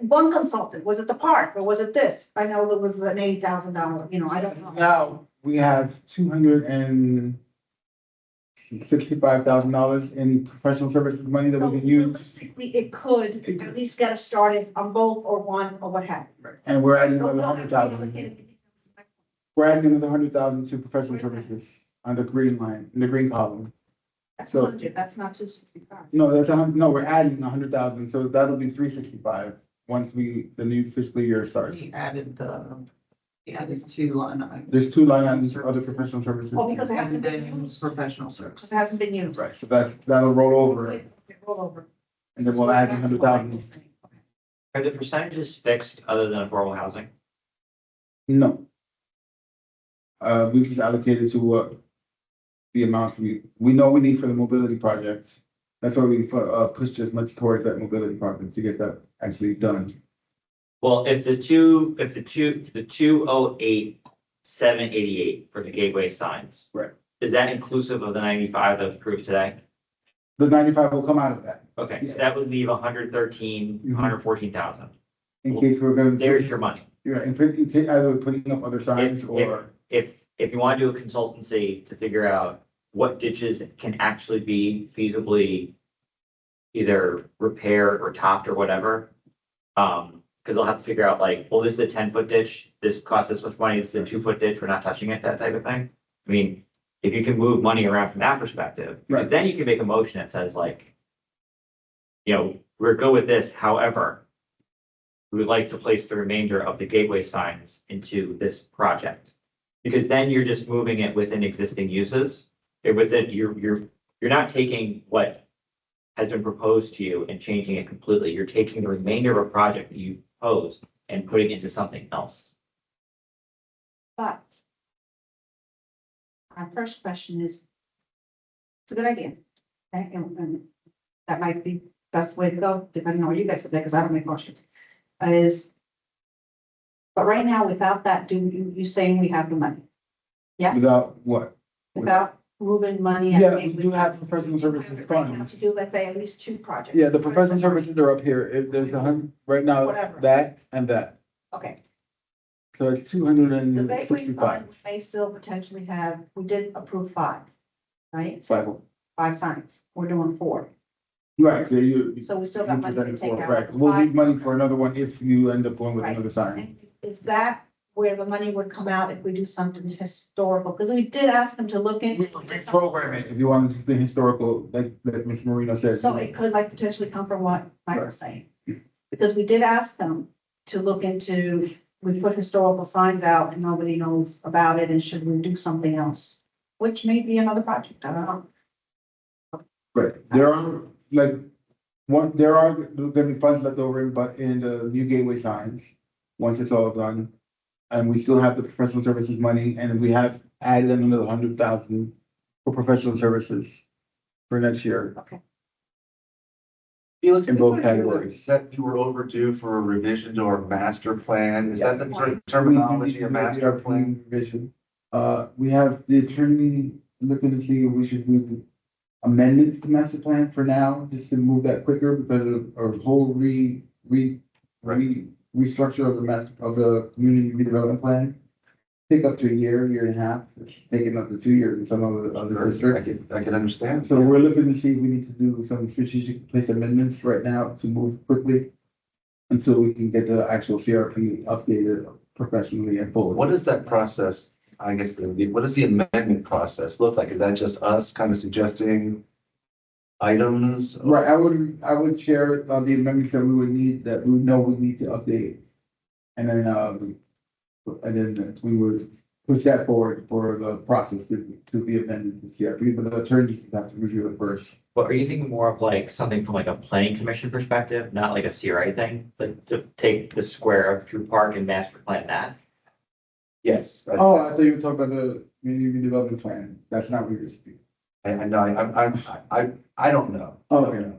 One consultant, was it the park, or was it this? I know there was an $80,000, I don't know. Now, we have $265,000 in professional services money that So we can use, realistically, it could at least get us started on both or one or what have you. and we're adding So we another don't have to 100,000. allocate- We're adding another 100,000 to professional services on the green line, in the green column. That's So- 100, that's not 265. No, no, we're adding 100,000, so that'll be 365 once the new fiscal year starts. We added two line items. There's two line items for other professional services. Oh, because it hasn't And been then used, professional service. because it hasn't been used. Right, so that'll roll over, Okay, roll over. and then we'll add the That's what I 100,000. was saying. Okay. Are the percentages fixed other than affordable housing? No. We just allocated to what the amounts we know we need for the mobility projects. That's why we pushed as much towards that mobility project to get that actually done. Well, if the 208,788 for the gateway signs. Right. Is that inclusive of the 95 that was approved today? The 95 will come out of that, Okay, so Yeah. that would leave 113, Mhm. 114,000. in case we're gonna. There's your money. Yeah, in case either putting up other signs or, If you want to do a consultancy to figure out what ditches can actually be feasibly either repaired or topped or whatever. Because they'll have to figure out like, well, this is a 10-foot ditch, this costs this much money, this is a 2-foot ditch, we're not touching it, that type of thing. I mean, if you can move money around from that perspective, because Right. then you can make a motion that says like, we're good with this, however, we would like to place the remainder of the gateway signs into this project. Because then you're just moving it within existing uses, you're not taking what has been proposed to you and changing it completely. You're taking the remainder of a project that you've proposed and putting it into something else. But our first question is, it's a good idea. Okay, and that might be best way to go, depending on what you guys say, because I don't make motions. But right now, without that, you saying we have the money? Yes, without what? without moving money. Yeah, we do have professional services Right now funds. to do, let's say, at least 2 projects. Yeah, the professional services are up here. If there's 100, right now, Whatever. that and that. Okay, So it's the gateway 265. fund may still potentially have, we did approve 5, right? 5 signs, we're doing 4, Right, so you. so we still got money to presented take for, out. right. We'll need money for another one if you end up going with Right. another sign. And is that where the money would come out if we do something historical? Because we did ask them to look We into. will program it if you want to do the historical, like Ms. Marino said. So it could like potentially come from what Mike was saying. Because we did ask them to look into, we put historical signs out and nobody knows about it, and should we do something else? Which may be another project, I don't know. Right, there are there are gonna be funds left over in the new gateway signs, once it's all done. And we still have the professional services money, and we have added another 100,000 for professional services for next year. Felix, In both didn't I hear categories. that you were overdue for a revision to our master plan. Is that the Yeah. sort of terminology, a master plan? Vision. We have the attorney looking to see if we should do the amendments to master plan for now, just to move that quicker because of our whole restructure of the community redevelopment plan. Take up to a year and a half. It's taking up to 2 years in some of the other districts. I can understand. So we're looking to see if we need to do some strategic place amendments right now to move quickly until we can get the actual CRP updated professionally and fully. What is that process? I guess, what does the amendment process look like? Is that just us kind of suggesting items? Right, I would share the amendments that we would need, that we know we need to update. And then we would push that forward for the process to be amended to CRP, but the attorneys have to review it first. But are you thinking more of like something from like a planning commission perspective, not like a CRA thing, like to take the square of Drew Park and master plan that? Yes. Oh, I thought you were talking about the community redevelopment plan. That's not what you're speaking. And no, I don't know. Oh, I don't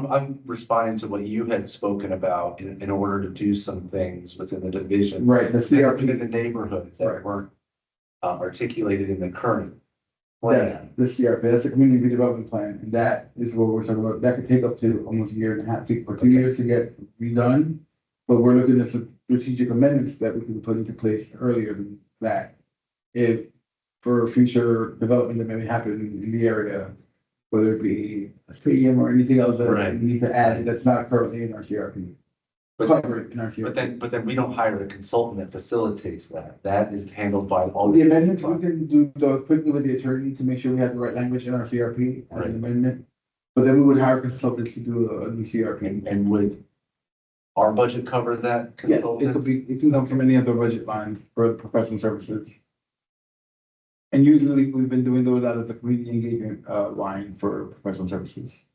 know. I'm responding to what you had spoken about in order to do some things within the division. Right, the Within CRP, the neighborhood Right. that weren't articulated in the current that's plan. the CRP, that's the community redevelopment plan, and that is what we're talking about. That could take up to almost a year and a half, or 2 years to get redone. But we're looking at some strategic amendments that we can put into place earlier than that. If for future development that may happen in the area, whether it be a stadium or anything else that Right. we need to add that's not currently in our CRP. But, Covered in our but CRP. then we don't hire a consultant that facilitates that. That is handled by all. The amendments, we can do those quickly with the attorney to make sure we have the right language in our CRP as Right. an amendment. But then we would hire consultants to do a new CRP. And would our budget cover that? Yes, it consultant? could be, it can come from any other budget line for professional services. And usually we've been doing those out of the community engagement line for professional services.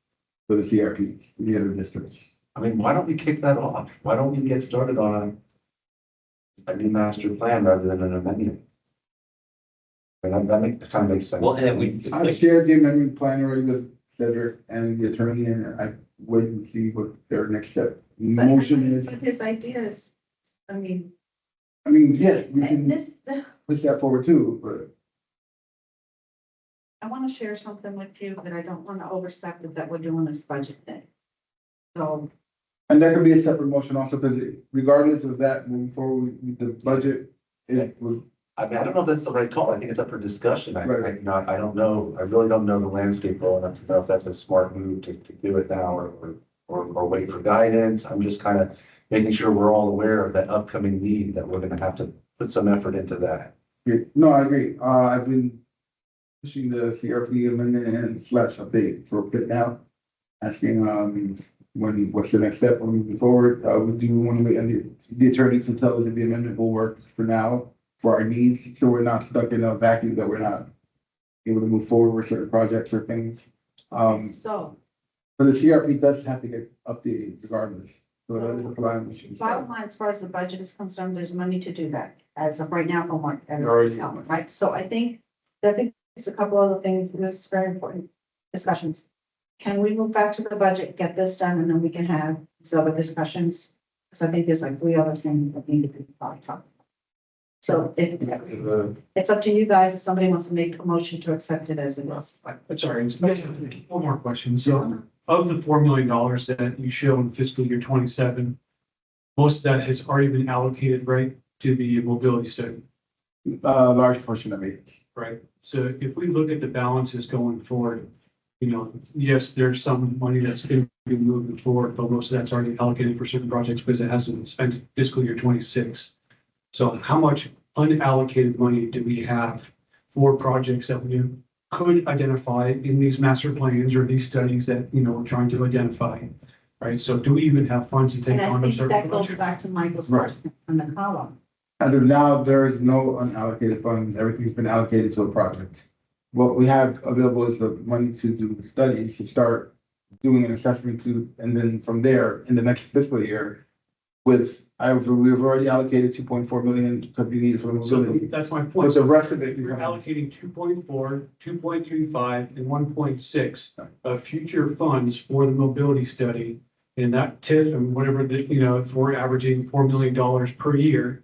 For the CRP, the other districts. I mean, why don't we kick that off? Why don't we get started on a new master plan rather than an amendment? I mean, that kind of makes sense. Well, and then we, I've shared the amendment plan already with Cedric and the attorney, and I wait and see what their next step motion is. But his ideas, I mean, I mean, yes, we and can this, push that forward too, but I want to share something with you, but I don't want to overstep with that we're doing this budget thing. So, and that could be a separate motion also, because regardless of that, moving forward, the budget is, I mean, I don't know if that's the right call. I think it's up for discussion. Right. You know, I don't know. I really don't know the landscape well enough to know if that's a smart move to do it now or wait for guidance. I'm just kind of making sure we're all aware of that upcoming need, that we're gonna have to put some effort into that. no, I agree. I've been pushing the CRP amendment and slash update for a bit now. Asking, what's the next step when moving forward? We do want to wait on the attorney to tell us if the amendment will work for now for our needs, so we're not stuck in a vacuum that we're not able to move forward with certain projects or things. so But the CRP does have to get updated regardless. So that is a plan we should. bottom line, as far as the budget is concerned, there's money to do that as of right now from what Already. everybody's telling, right? So I think there's a couple other things, and this is very important discussions. Can we move back to the budget, get this done, and then we can have some other discussions? Because I think there's like 3 other things that need to be probably talked about. So it's up to you guys if somebody wants to make a motion to accept it as it is. I'm sorry, one more question. So of the $4 million that you show in fiscal year 27, most of that has already been allocated, right, to the mobility study, large portion of it. right? So if we look at the balances going forward, you know, yes, there's some money that's going to be moving forward, but most of that's already allocated for certain projects because it hasn't been spent in fiscal year 26. So how much unallocated money do we have for projects that we could identify in these master plans or these studies that, you know, we're trying to identify? Right? So do we even have funds to take And I on a think certain that goes project? back to Michael's Right. question on the column. As of now, there is no unallocated funds. Everything's been allocated to a project. What we have available is the money to do the studies, to start doing an assessment to, and then from there, in the next fiscal year, we've already allocated 2.4 million could be needed for the So mobility. that's my But point. the rest of it, You're allocating 2.4, 2.35, and 1.6 of future funds for the mobility study. And that TIF and whatever that, you know, if we're averaging $4 million per year.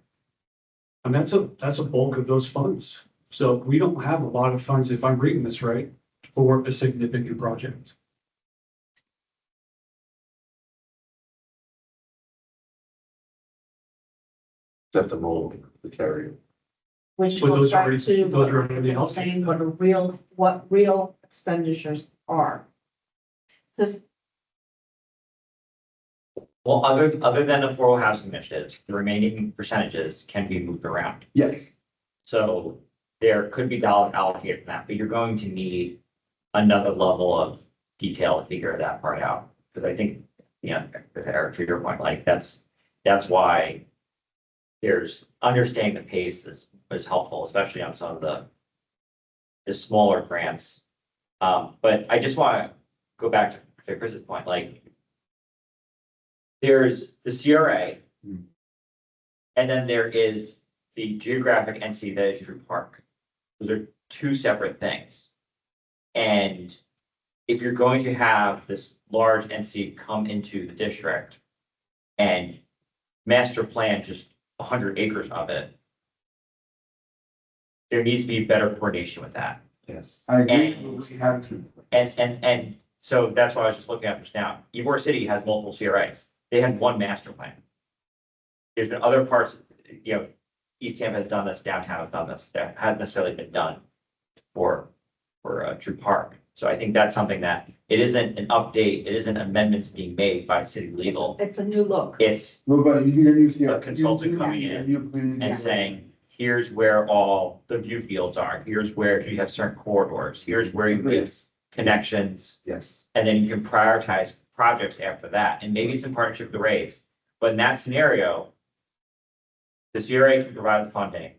And that's a bulk of those funds. So we don't have a lot of funds, if I'm reading this right, for a significant project. Except the role of the carrier. Which But goes those are back already- to those are what already we were saying, what real expenditures are. Because well, other than the affordable housing initiatives, the remaining percentages can be moved around. yes, So there could be dollars allocated for that, but you're going to need another level of detail to figure that part out. Because I think, you know, Eric, to your point, like that's why there's understanding the pace is helpful, especially on some of the smaller grants. But I just want to go back to Chris's point, like there's the CRA, and then there is the geographic entity that is Drew Park. Those are 2 separate things. And if you're going to have this large entity come into the district and master plan just 100 acres of it, there needs to be better coordination with that. Yes. I agree, but we have to. And so that's why I was just looking at this now. Ybor City has multiple CRAs. They had one master plan. There's been other parts, East Hampton has done this, downtown has done this, that hadn't necessarily been done for Drew Park. So I think that's something that, it isn't an update, it isn't amendments being made by city legal. It's a new look. It's Well, but you need a new CR. A consultant coming in and saying, here's where all the view fields are, here's where you have certain corridors, here's where you make Yes, connections. yes. And then you can prioritize projects after that, and maybe it's in partnership with the Rays. But in that scenario, the CRA can provide the funding,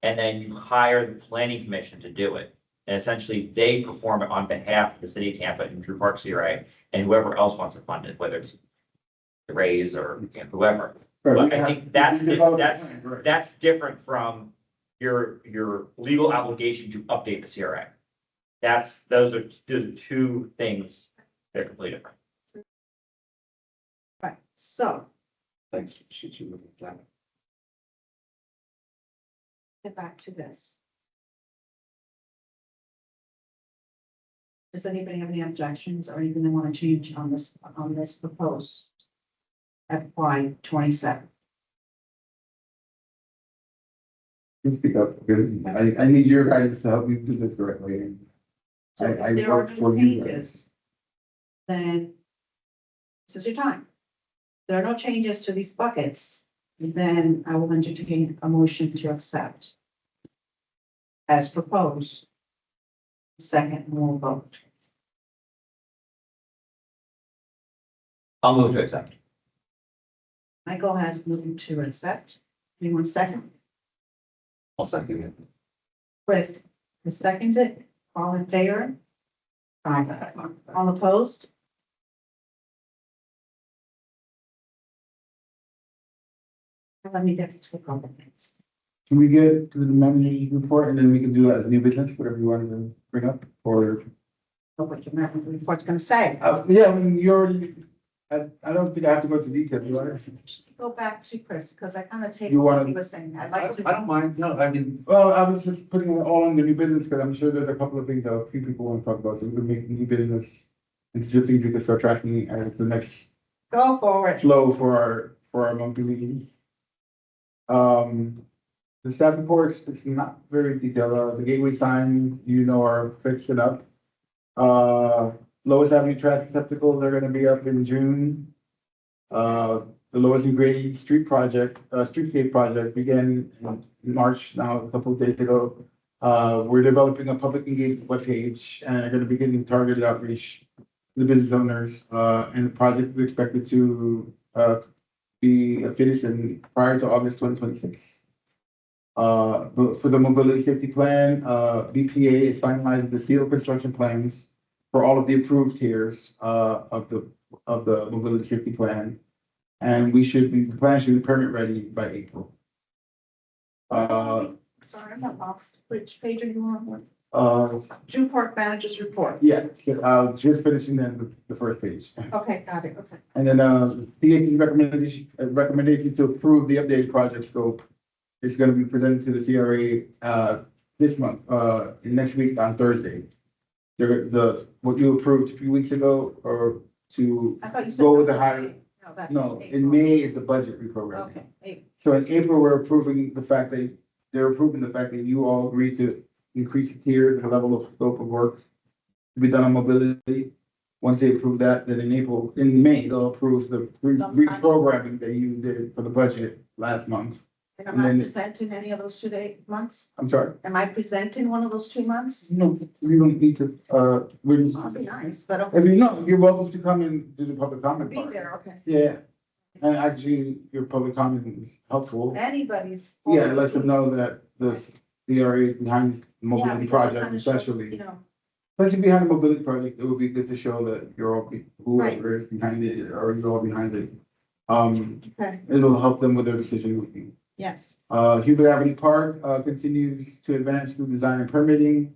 and then you hire the planning commission to do it. And essentially, they perform it on behalf of the city of Tampa and Drew Park CRA, and whoever else wants to fund it, whether it's the Rays or whoever. But I think that's different from your legal obligation to update the CRA. Those are the two things that are completely different. Right, so, Thanks for you looking at that. get back to this. Does anybody have any objections or anything they want to change on this proposed FY 27? You speak up, because I need your guidance to help me do this the right way. So I if there are work no for you guys. changes, then this is your time. If there are no changes to these buckets, then I will entertain a motion to accept as proposed. Second, we'll vote. I'll move to accept. Michael has moved to accept. Anyone second? I'll second it. Chris, has seconded. All in favor? Aye. All opposed? Let me get to the comments. Can we get to the manager's report and then we can do that as a new business, whatever you wanted to bring up, or? What your report's gonna say. Yeah, I mean, you already, I don't think I have to go into detail, you want to? Go back to Chris, because I kind of take You what wanna- he was saying. I'd I like to. don't mind, no, I mean, Well, I was just putting it all in the new business, because I'm sure there's a couple of things that a few people want to talk about, so we can make new business. And just things we can start tracking as the next Go forward. flow for our monthly meetings. The staff reports, it's not very detailed, the gateway signs, are fixing up. Lois Avenue trash receptacles are gonna be up in June. The Lois and Grady streetscape project began in March, now a couple of days ago. We're developing a public engagement webpage and are gonna be getting targeted outreach to the business owners, and the project is expected to, be finished prior to August 2026. But for the mobility safety plan, BPA is finalizing the seal construction plans for all of the approved tiers, of the mobility safety plan. And the plan should be permit ready by April. Sorry, I'm not lost. Which page are you on? Uh, Drew Park Manager's Report. yeah, so, just finishing the first page. Okay, got it, okay. And then, CAC recommendation to approve the updated project scope is gonna be presented to the CRA, this month, next week on Thursday. What you approved a few weeks ago, or to, I thought you said. Go with that the was higher- May. No, that's no, in April. May is the budget reprogramming. Okay, April. So in April, we're approving the fact that, they're approving the fact that you all agreed to increase the tiers and the level of scope of work to be done on mobility. Once they approve that, then in May, they'll approve the reprogramming that you did for the budget last month. And am And I then- presenting any of those 2 months? I'm sorry, Am I presenting one of those 2 months? no, we don't need to, we're just, That'd be nice, but I okay, mean, no, you're welcome to come and do the public comment be part. there, okay. Yeah, and actually, your public comment is helpful. Anybody's. Yeah, it lets them know that the CRA behind the Yeah, mobility because it project kinda shows, especially. You know, Especially behind the mobility project, it would be good to show that you're all, whoever is behind it, or you're all behind it. okay, It'll help them with their decision making. yes. Hubert Avenue Park, continues to advance through design and permitting.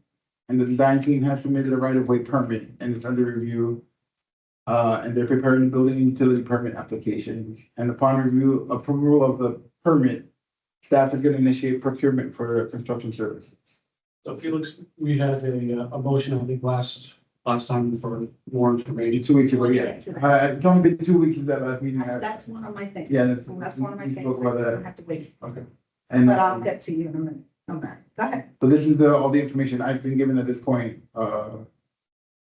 and the design team has submitted a right-of-way permit, and it's under review. And they're preparing building and utility permit applications, and upon review, approval of the permit, staff is gonna initiate procurement for construction services. So Felix, we had a motion, I think, last time for more information. 2 weeks ago, yeah. It's only been 2 weeks since that last meeting. That's one of my things. Yeah, That's one of my we things. spoke about that. I have to wait, And, but I'll get to you in a minute on that. Go ahead. so this is all the information I've been given at this point.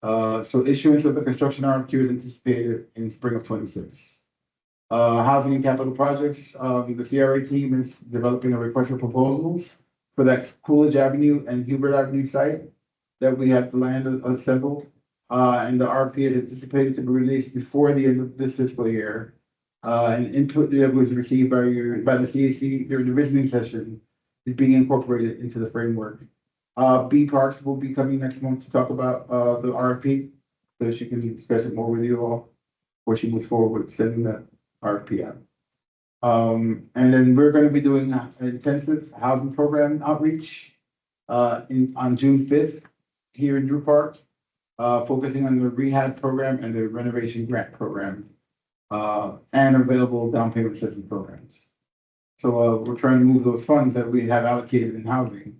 So issuance of the construction RFQ is anticipated in spring of 26. Housing and capital projects, the CRA team is developing a request for proposals for that Coolidge Avenue and Hubert Avenue site that we have the land assembled. And the RFP is anticipated to be released before the end of this fiscal year. And input that was received by the CAC during the visiting session is being incorporated into the framework. B Parks will be coming next month to talk about, the RFP, so she can discuss it more with you all, before she moves forward with sending that RFP out. And then we're gonna be doing an intensive housing program outreach, on June 5th here in Drew Park, focusing on the rehab program and the renovation grant program, and available down payment assistance programs. So, we're trying to move those funds that we have allocated in housing.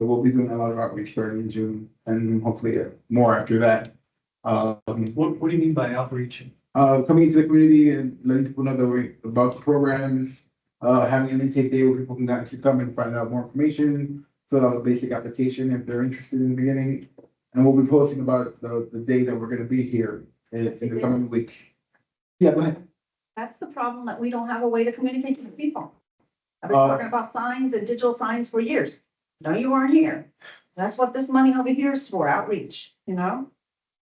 So we'll be doing a lot of outreach starting in June and hopefully more after that. What do you mean by outreach? Coming into the community and letting people know that we're about the programs, having an intake day where people can actually come and find out more information, fill out a basic application if they're interested in the beginning. And we'll be posting about the day that we're gonna be here in the coming weeks. Yeah, go ahead. That's the problem, that we don't have a way to communicate with people. I've been talking about signs and digital signs for years. No, you weren't here. That's what this money over here is for, outreach, you know?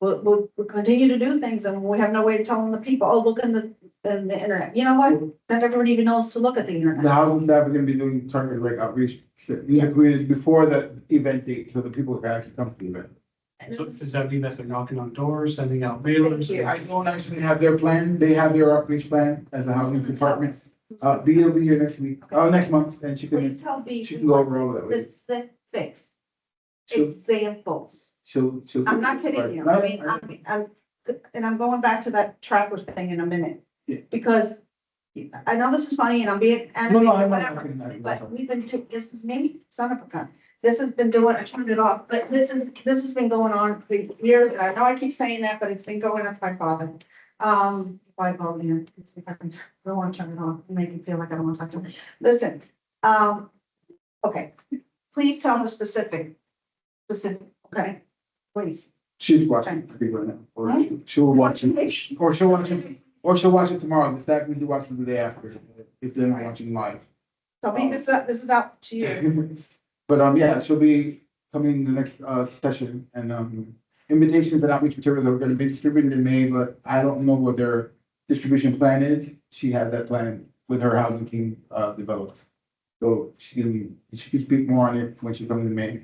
We'll continue to do things and we have no way of telling the people, oh, look in the internet. You know what? Not everybody even knows to look at the The internet. housing staff are gonna be doing targeted like outreach in the communities before the event date, so that people can actually come to the event. And So this is- does that mean that they're knocking on doors, sending out Thank mailers? you. I don't actually have their plan, they have their outreach plan as a housing department. B will be here next week, next month, and Please tell B. she can go over all that with you. Specifics, She'll- examples. She'll. I'm not kidding you. I mean, and I'm going back to that trapper thing in a minute. Yeah. Because I know this is funny and I'm being No, no, animated, I'm whatever, not. but we've been, this is me, son of a gun. This has been doing, I turned it off, but this has been going on for years. And I know I keep saying that, but it's been going, that's my father. Why call me? I don't want to turn it off, make me feel like I don't want to talk to him. Listen, okay, please tell her specific, okay, please. She's watching, I think, right now, or Huh? she'll watch it, or she'll watch it, or she'll watch it tomorrow, the staff usually watches the day after, if they're not watching live. So be this is out to you. But, yeah, she'll be coming the next, session, and, invitations and outreach materials are gonna be distributed in May, but I don't know what their distribution plan is. She has that plan with her housing team, developed. So she can speak more on it when she comes in May.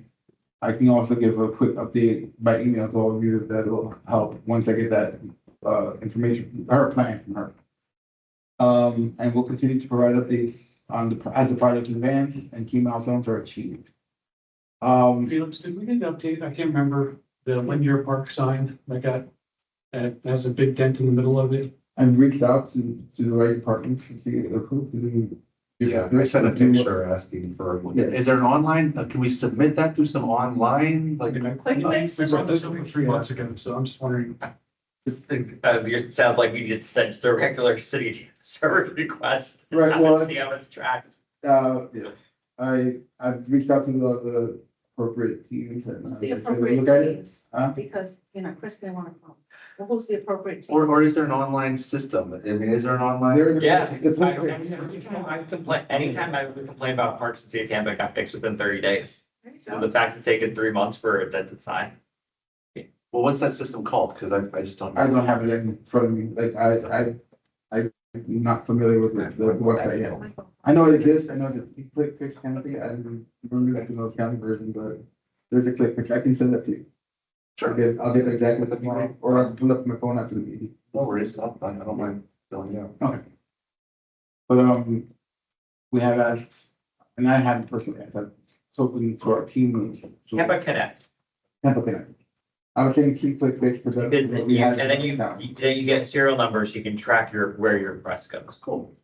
I can also give a quick update by email to all of you, that will help once I get that, information, her plan from her. And we'll continue to provide updates on as the project advances and key milestones are achieved. Felix, did we get an update? I can't remember the linear park sign that got, that has a big dent in the middle of it. I've reached out to the right departments to see who can. Yeah, I sent a picture asking for, Yeah. is there an online, can we submit that through some online, I like? mean, Quick fix. we brought this over 3 months ago, so I'm just wondering. It sounds like we need to send just a regular city service request. Right, well, See how it's tracked. yeah, I've reached out to the appropriate teams and. Who's the they said they'll appropriate look at it. teams? Huh? Because, Chris didn't want to come. Well, who's the appropriate team? Or is there an online system? I mean, is there an online? They're- Yeah. It's like- Anytime I would complain about parks in City of Tampa, it got fixed within 30 days. So So, the fact it's taken 3 months for a dented sign. Well, what's that system called? Cause I just don't. I don't have it in front of me, like, I'm not familiar with the website yet. I know it exists, I know the click fix kind of thing, I don't remember like the North County version, but there's a click fix, I can send that to you. I'll get exactly what tomorrow, or I'll pull up my phone after the meeting. No worries, I don't mind filling you out. Okay. But, we have asked, and I haven't personally asked, I've spoken to our team leads. Tampa Connect. Temple Connect. I was saying T click base, but. And then you get serial numbers, you can track where your request goes. Cool.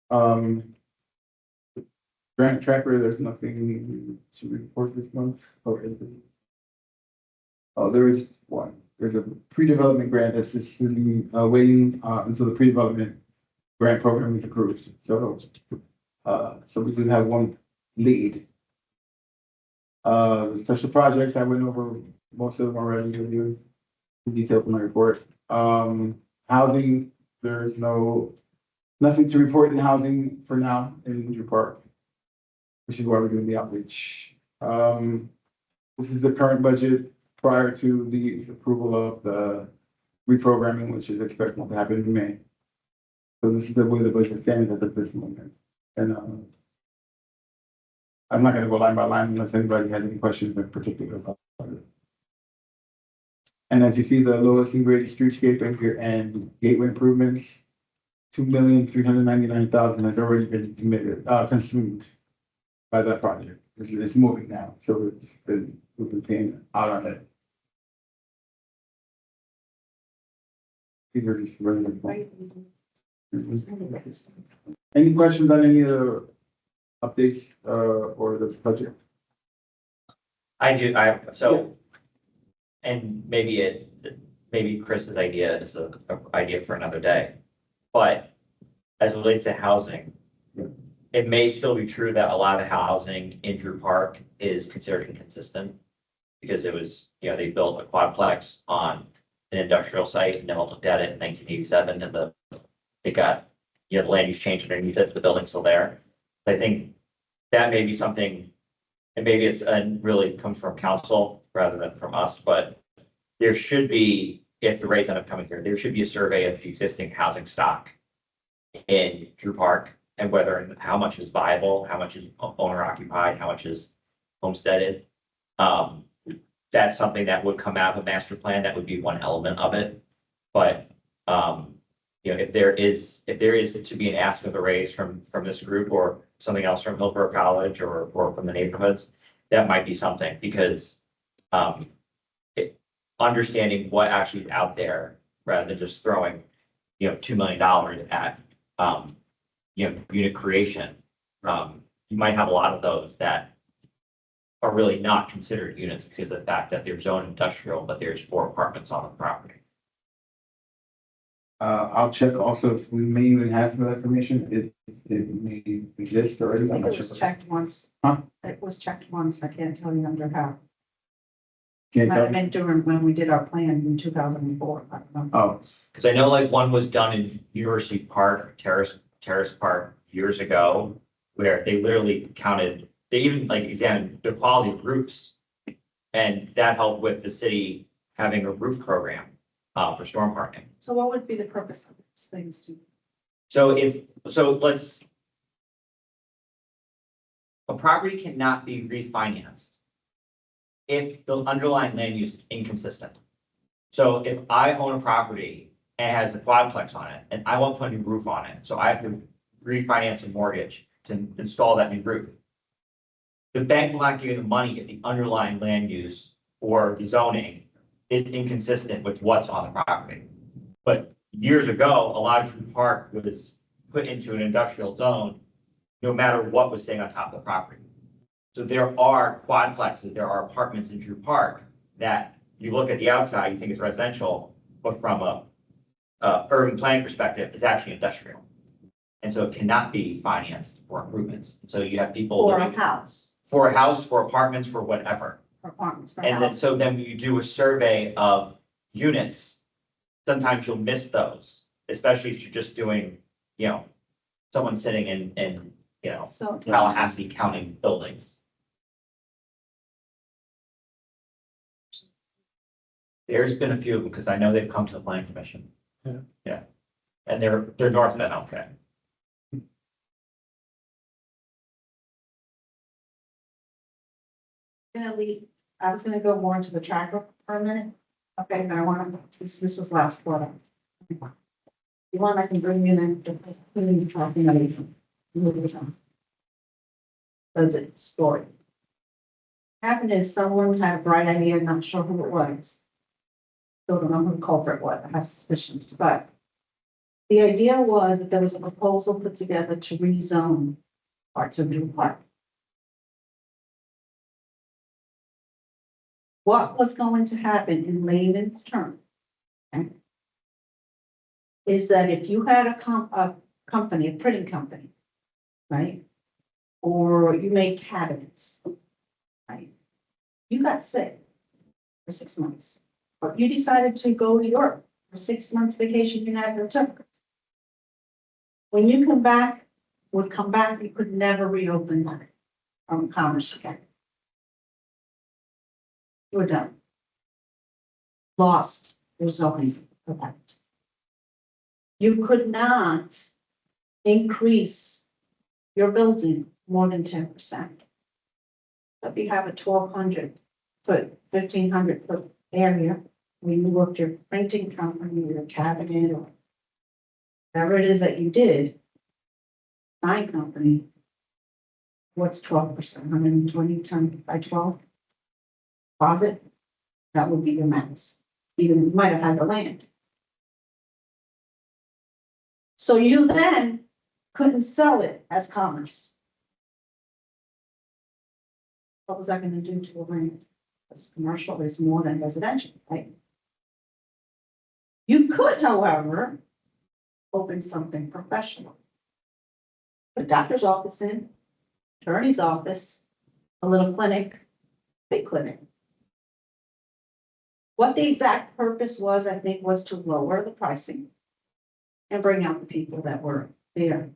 Um. Grant tracker, there's nothing to report this month, or is it? Oh, there is one, there's a pre-development grant that's just sitting, waiting, until the pre-development grant program is approved, so. So we do have one lead. The special projects, I went over most of them already, with you. Detailed in my report. Housing, there's nothing to report in housing for now in Winter Park. Which is why we're doing the outreach. This is the current budget prior to the approval of the reprogramming, which is expected to happen in May. So this is the way the budget stands at this moment. And, I'm not gonna go line by line unless anybody has any questions in particular about it. And as you see, the lowest and greatest streetscape and gateway improvements, $2,399,000 has already been committed, consumed by that project. It's moving now, so we've been paying out on it. These are just regular. Any questions on any of the updates, or the budget? So. And maybe Chris's idea is a idea for another day. But as it relates to housing. Yeah. It may still be true that a lot of the housing in Drew Park is considered inconsistent. Because it was, they built a quadplex on an industrial site and then looked at it in 1987 and it got, the land use change underneath it, the building's still there. I think that may be something, and maybe it's, really comes from council rather than from us, but there should be, if the rates end up coming here, there should be a survey of the existing housing stock in Drew Park and whether and how much is viable, how much is owner occupied, how much is homesteaded. That's something that would come out of a master plan. That would be one element of it. But, if there is to be an ask of a raise from this group or something else from Hillsborough College or from the neighborhoods, that might be something because, understanding what actually is out there rather than just throwing, $2 million at, unit creation. You might have a lot of those that are really not considered units because of the fact that they're zoned industrial, but there's 4 apartments on the property. I'll check also if we may even have some information, it may exist already. I I'm think not it was sure. checked once. Huh? It was checked once. I can't tell you under how. Can't Might tell. have been during when we did our plan in 2004. I don't know. Oh, Because I know like one was done in University Park, Terrace Park years ago, where they literally counted, they even like examined the quality of roofs. And that helped with the city having a roof program for storm hardening. So what would be the purpose of these things to? A property cannot be refinanced if the underlying land use is inconsistent. So if I own a property and it has a quadplex on it and I want to put a new roof on it, so I have to refinance a mortgage to install that new roof. The bank will not give you the money if the underlying land use or the zoning is inconsistent with what's on the property. But years ago, a lot of Drew Park was put into an industrial zone, no matter what was staying on top of the property. So there are quadplexes, there are apartments in Drew Park that you look at the outside, you think it's residential, but from a urban planning perspective, it's actually industrial. And so it cannot be financed for improvements. So you have people Or a living house, for a house, for apartments, for whatever. for apartments, for And then, house. so then you do a survey of units. Sometimes you'll miss those, especially if you're just doing, someone sitting in So. Tallahassee counting buildings. There's been a few of them, because I know they've come to the planning commission. Yeah. Yeah, and they're north of MLK. I was gonna go more into the tracker for a minute. Okay, but I want to, this was last quarter. You want, I can bring you in the tracking. That's it, story. happened is someone had a bright idea, not sure who it was. Still don't know who the culprit was, I have suspicions, but the idea was that there was a proposal put together to rezone parts of Drew Park. What was going to happen in layman's terms, okay, is that if you had a company, a printing company, right? Or you make cabinets, right? You got sick for 6 months, but you decided to go to Europe for 6 months vacation you never took. When you come back, you could never reopen that commerce again. You were done. Lost your zoning for that. You could not increase your building more than 10%. If you have a 1,200-foot, 1,500-foot area, when you worked your printing company, or your cabinet, or whatever it is that you did, sign company, what's 12%, 120 times by 12? Deposit, that would be your max. Even you might have had the land. So you then couldn't sell it as commerce. What was that gonna do to a land? Because commercial is more than residential, right? You could, however, open something professional. Put a doctor's office in, attorney's office, a little clinic, big clinic. What the exact purpose was, I think, was to lower the pricing and bring out the people that were there.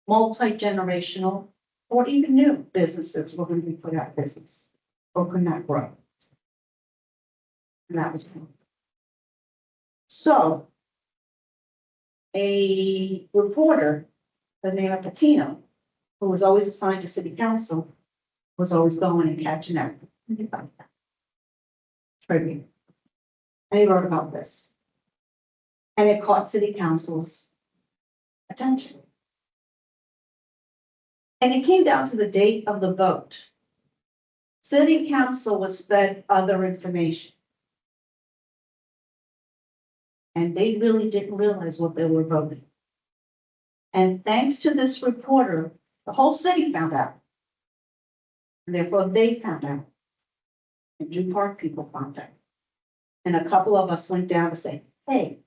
Multi-generational or even new businesses were going to be put out of business or could not grow. And that was cool. So a reporter, the name of Patino, who was always assigned to city council, was always going and catching up. Tribute. And he wrote about this. And it caught city council's attention. And it came down to the date of the vote. City council was fed other information. And they really didn't realize what they were voting. And thanks to this reporter, the whole city found out. And therefore they found out. And Drew Park people found out. And a couple of us went down to say, hey,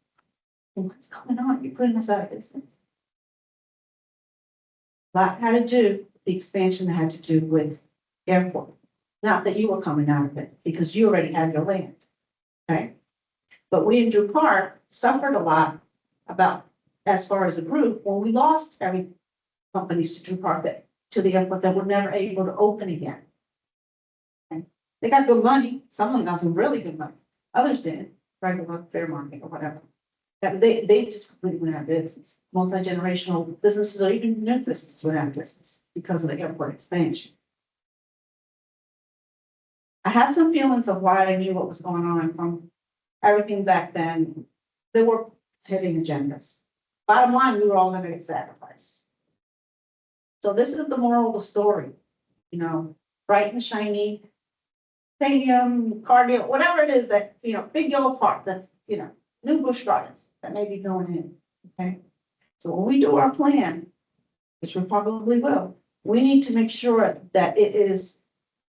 what's going on? You're putting us out of business. That had to do, the expansion had to do with airport. Not that you were coming out of it, because you already had your land, okay? But we in Drew Park suffered a lot about, as far as a group, when we lost every companies to Drew Park, that to the airport, that were never able to open again. Okay? They got good money, some of them got some really good money, others didn't, regular fair market or whatever. They just completely went out of business. Multi-generational businesses or even new businesses went out of business because of the airport expansion. I had some feelings of why I knew what was going on from everything back then. There were hidden agendas. Bottom line, we were all gonna get sacrificed. So this is the moral of the story, you know, bright and shiny stadium, cardio, whatever it is that, you know, big yellow park, that's, you know, new Busch Gardens that may be going in, okay? So when we do our plan, which we probably will, we need to make sure that it is,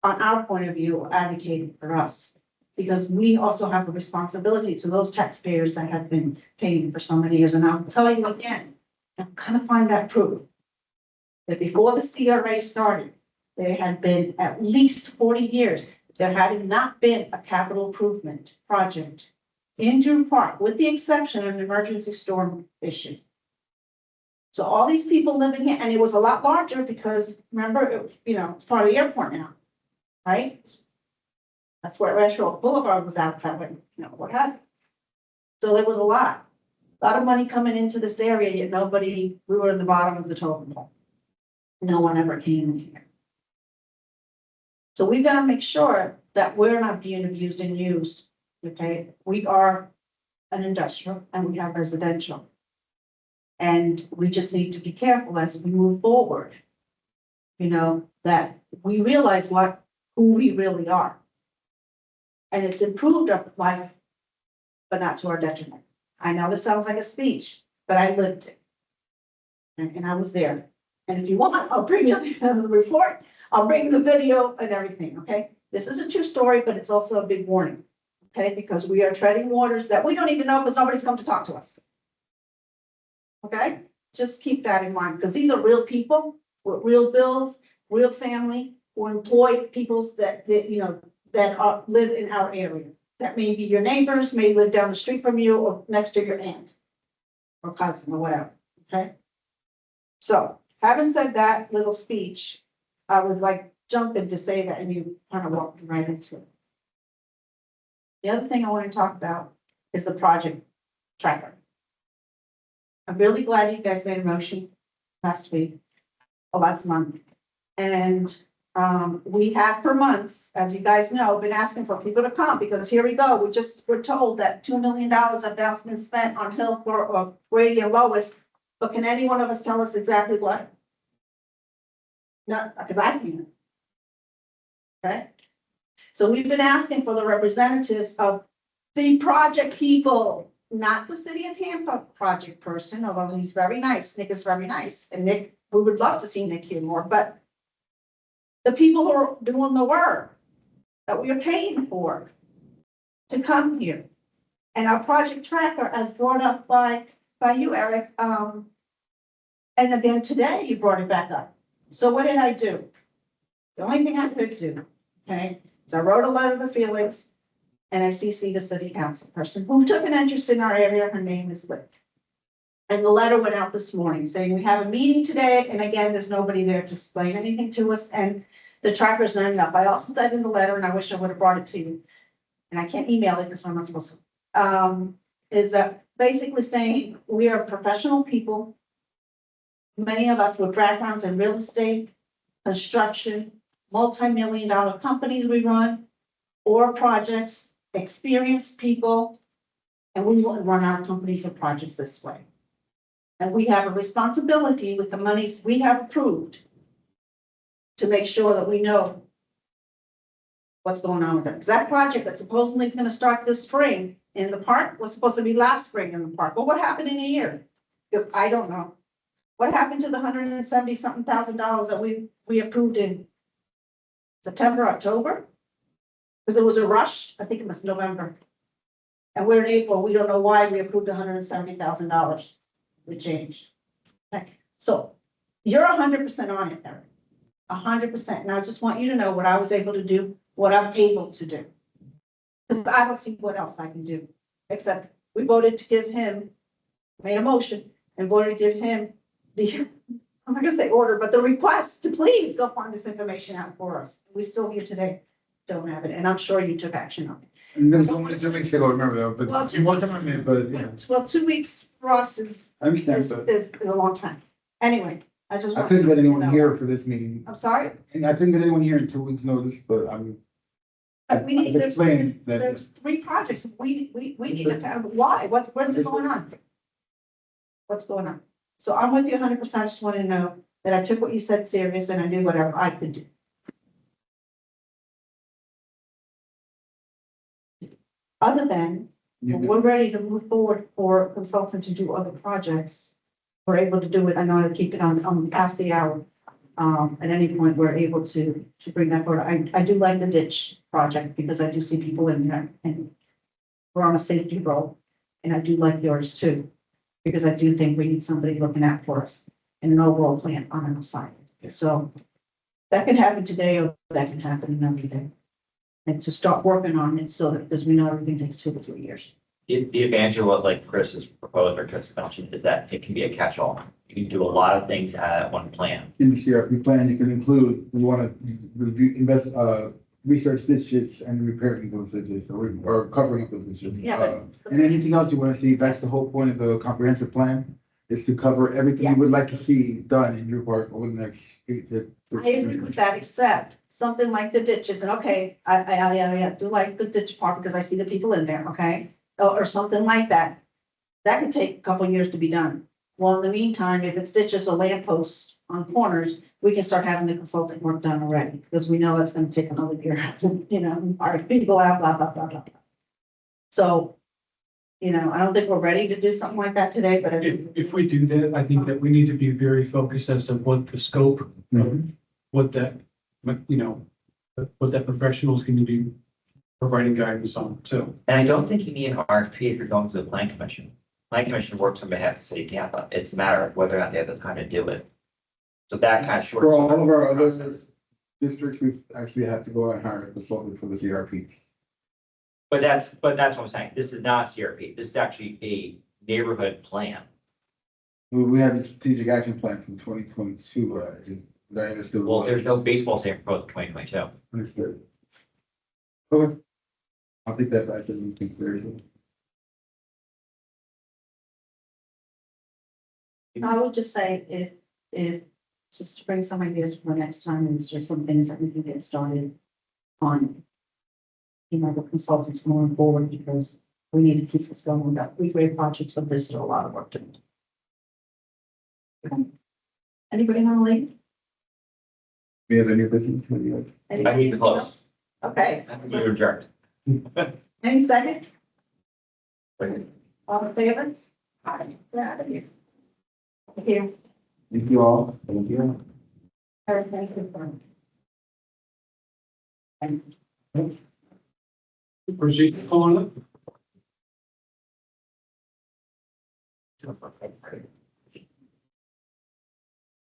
on our point of view, advocating for us. Because we also have a responsibility to those taxpayers that have been paying for so many years. And I'll tell you again, I'm gonna find that proof. That before the CRA started, there had been at least 40 years, there had not been a capital improvement project in Drew Park, with the exception of an emergency storm issue. So all these people living here, and it was a lot larger because remember, you know, it's part of the airport now, right? That's where Restaurant Boulevard was out that way, you know, what happened? So there was a lot of money coming into this area, yet nobody, we were at the bottom of the totem pole. No one ever came in here. So we've got to make sure that we're not being abused and used. Okay, we are an industrial and we have residential. And we just need to be careful as we move forward. You know, that we realize what who we really are. And it's improved our life, but not to our detriment. I know this sounds like a speech, but I lived it. And I was there. And if you want, I'll bring you the report, I'll bring the video and everything, okay? This is a true story, but it's also a big warning, okay? Because we are treading waters that we don't even know because nobody's come to talk to us. Okay? Just keep that in mind, because these are real people with real bills, real family, who employ peoples that live in our area. That may be your neighbors, may live down the street from you or next to your aunt or cousin or whatever, okay? So, having said that little speech, I would like jump in to say that and you kind of walked right into it. The other thing I want to talk about is the project tracker. I'm really glad you guys made a motion last month. And we have for months, as you guys know, been asking for people to come because here we go. We're told that $2 million have now been spent on Hillsborough or Grady and Lois. But can any one of us tell us exactly what? No, because I can't. Okay? So we've been asking for the representatives of the project people, not the city of Tampa project person, although he's very nice. Nick is very nice. And Nick, we would love to see Nick here more, but the people who are doing the work that we are paying for to come here. And our project tracker, as brought up by you, Eric, and again today you brought it back up. So what did I do? The only thing I could do, okay, is I wrote a letter to Felix and I CC'd a city council person who took an interest in our area. Her name is Liv. And the letter went out this morning saying we have a meeting today. And again, there's nobody there to explain anything to us. And the tracker's not enough. I also said in the letter, and I wish I would have brought it to you, and I can't email it because I'm not supposed to, is that basically saying we are professional people. Many of us with backgrounds in real estate, construction, multi-million-dollar companies we run, or projects, experienced people, and we will run our companies or projects this way. And we have a responsibility with the monies we have approved to make sure that we know what's going on with it. Because that project that supposedly is going to start this spring in the park was supposed to be last spring in the park. Well, what happened in a year? Because I don't know. What happened to the $170-something thousand that we approved in September, October? Because there was a rush. I think it was November. And we're in April. We don't know why we approved $170,000. We changed. Okay. So you're 100% on it, Eric. 100%. And I just want you to know what I was able to do, what I'm able to do. Because I don't see what else I can do. Except we voted to give him, made a motion and voted to give him the, I'm not gonna say order, but the request to please go find this information out for us. We still here today, don't have it, and I'm sure you took action on it. And then only 2 weeks ago, remember that, but Well, it wasn't on it, but yeah, Well, 2 weeks for us is I understand, but a long time. Anyway, I just. I want couldn't you get to anyone know. here for this meeting. I'm sorry, And I couldn't get anyone here in 2 weeks' notice, but but we need, I've there's explained that- 3 projects. We need to kind of, why? What's going on? What's going on? So I'm with you 100%. I just want to know that I took what you said serious and I did whatever I could do. Other than, we're ready to move forward for a consultant to do other projects. We're able to do it. I know how to keep it on past the hour. At any point, we're able to bring that forward. I do like the ditch project because I do see people in there and we're on a safety roll. And I do like yours too, because I do think we need somebody looking out for us and an overall plan on our side. So that can happen today or that can happen another day. And to start working on it so that, because we know everything takes 2 to 3 years. The advantage of what like Chris has proposed or Chris mentioned is that it can be a catch-all. You can do a lot of things at one plan. in the CRP plan, you can include, we want to review, research ditches and repairing those ditches or covering up those ditches. Yeah, And anything else you want to see, that's the whole point of the comprehensive plan, is to cover everything you would like to see done in your park over the next 8 to 13 I agree with that, except something like the ditches, and okay, I do like the ditch part because I see the people in there, okay? Or something like that. That could take a couple of years to be done. Well, in the meantime, if it's ditches or lampposts on corners, we can start having the consulting work done already, because we know it's gonna take another year, you know, our people out, blah, blah, blah, blah. Blah. So, you know, I don't think we're ready to do something like that today, but I If we do that, I think that we need to be very focused as to what the scope of what that, you know, what that professional is going to be providing guidance on, so. And I don't think you need an RFP if you're going to the plan commission. Plan commission works on behalf of city council. It's a matter of whether or not they have the time to do it. So that kind of short. For all of our other districts, we actually have to go out and hire a consultant for the CRPs. But that's what I'm saying. This is not a CRP. This is actually a neighborhood plan. We have a strategic action plan from 2022, is that is still? Well, there's no baseball stadium proposed in 2022. Understood. Okay. I'll take that back into consideration. I would just say if, just to bring some ideas for next time, and there's some things that we can get started on. You know, the consultants going forward, because we need to keep this going. We've got 3 great projects, but there's still a lot of work to do. Okay. Anybody want to leave? Any other new business? I need to close. Okay, You're adjourned. any second? All in favor? Aye. We're out of here. Thank you. Thank you all. Thank you. Thank you. Proceed, calling up.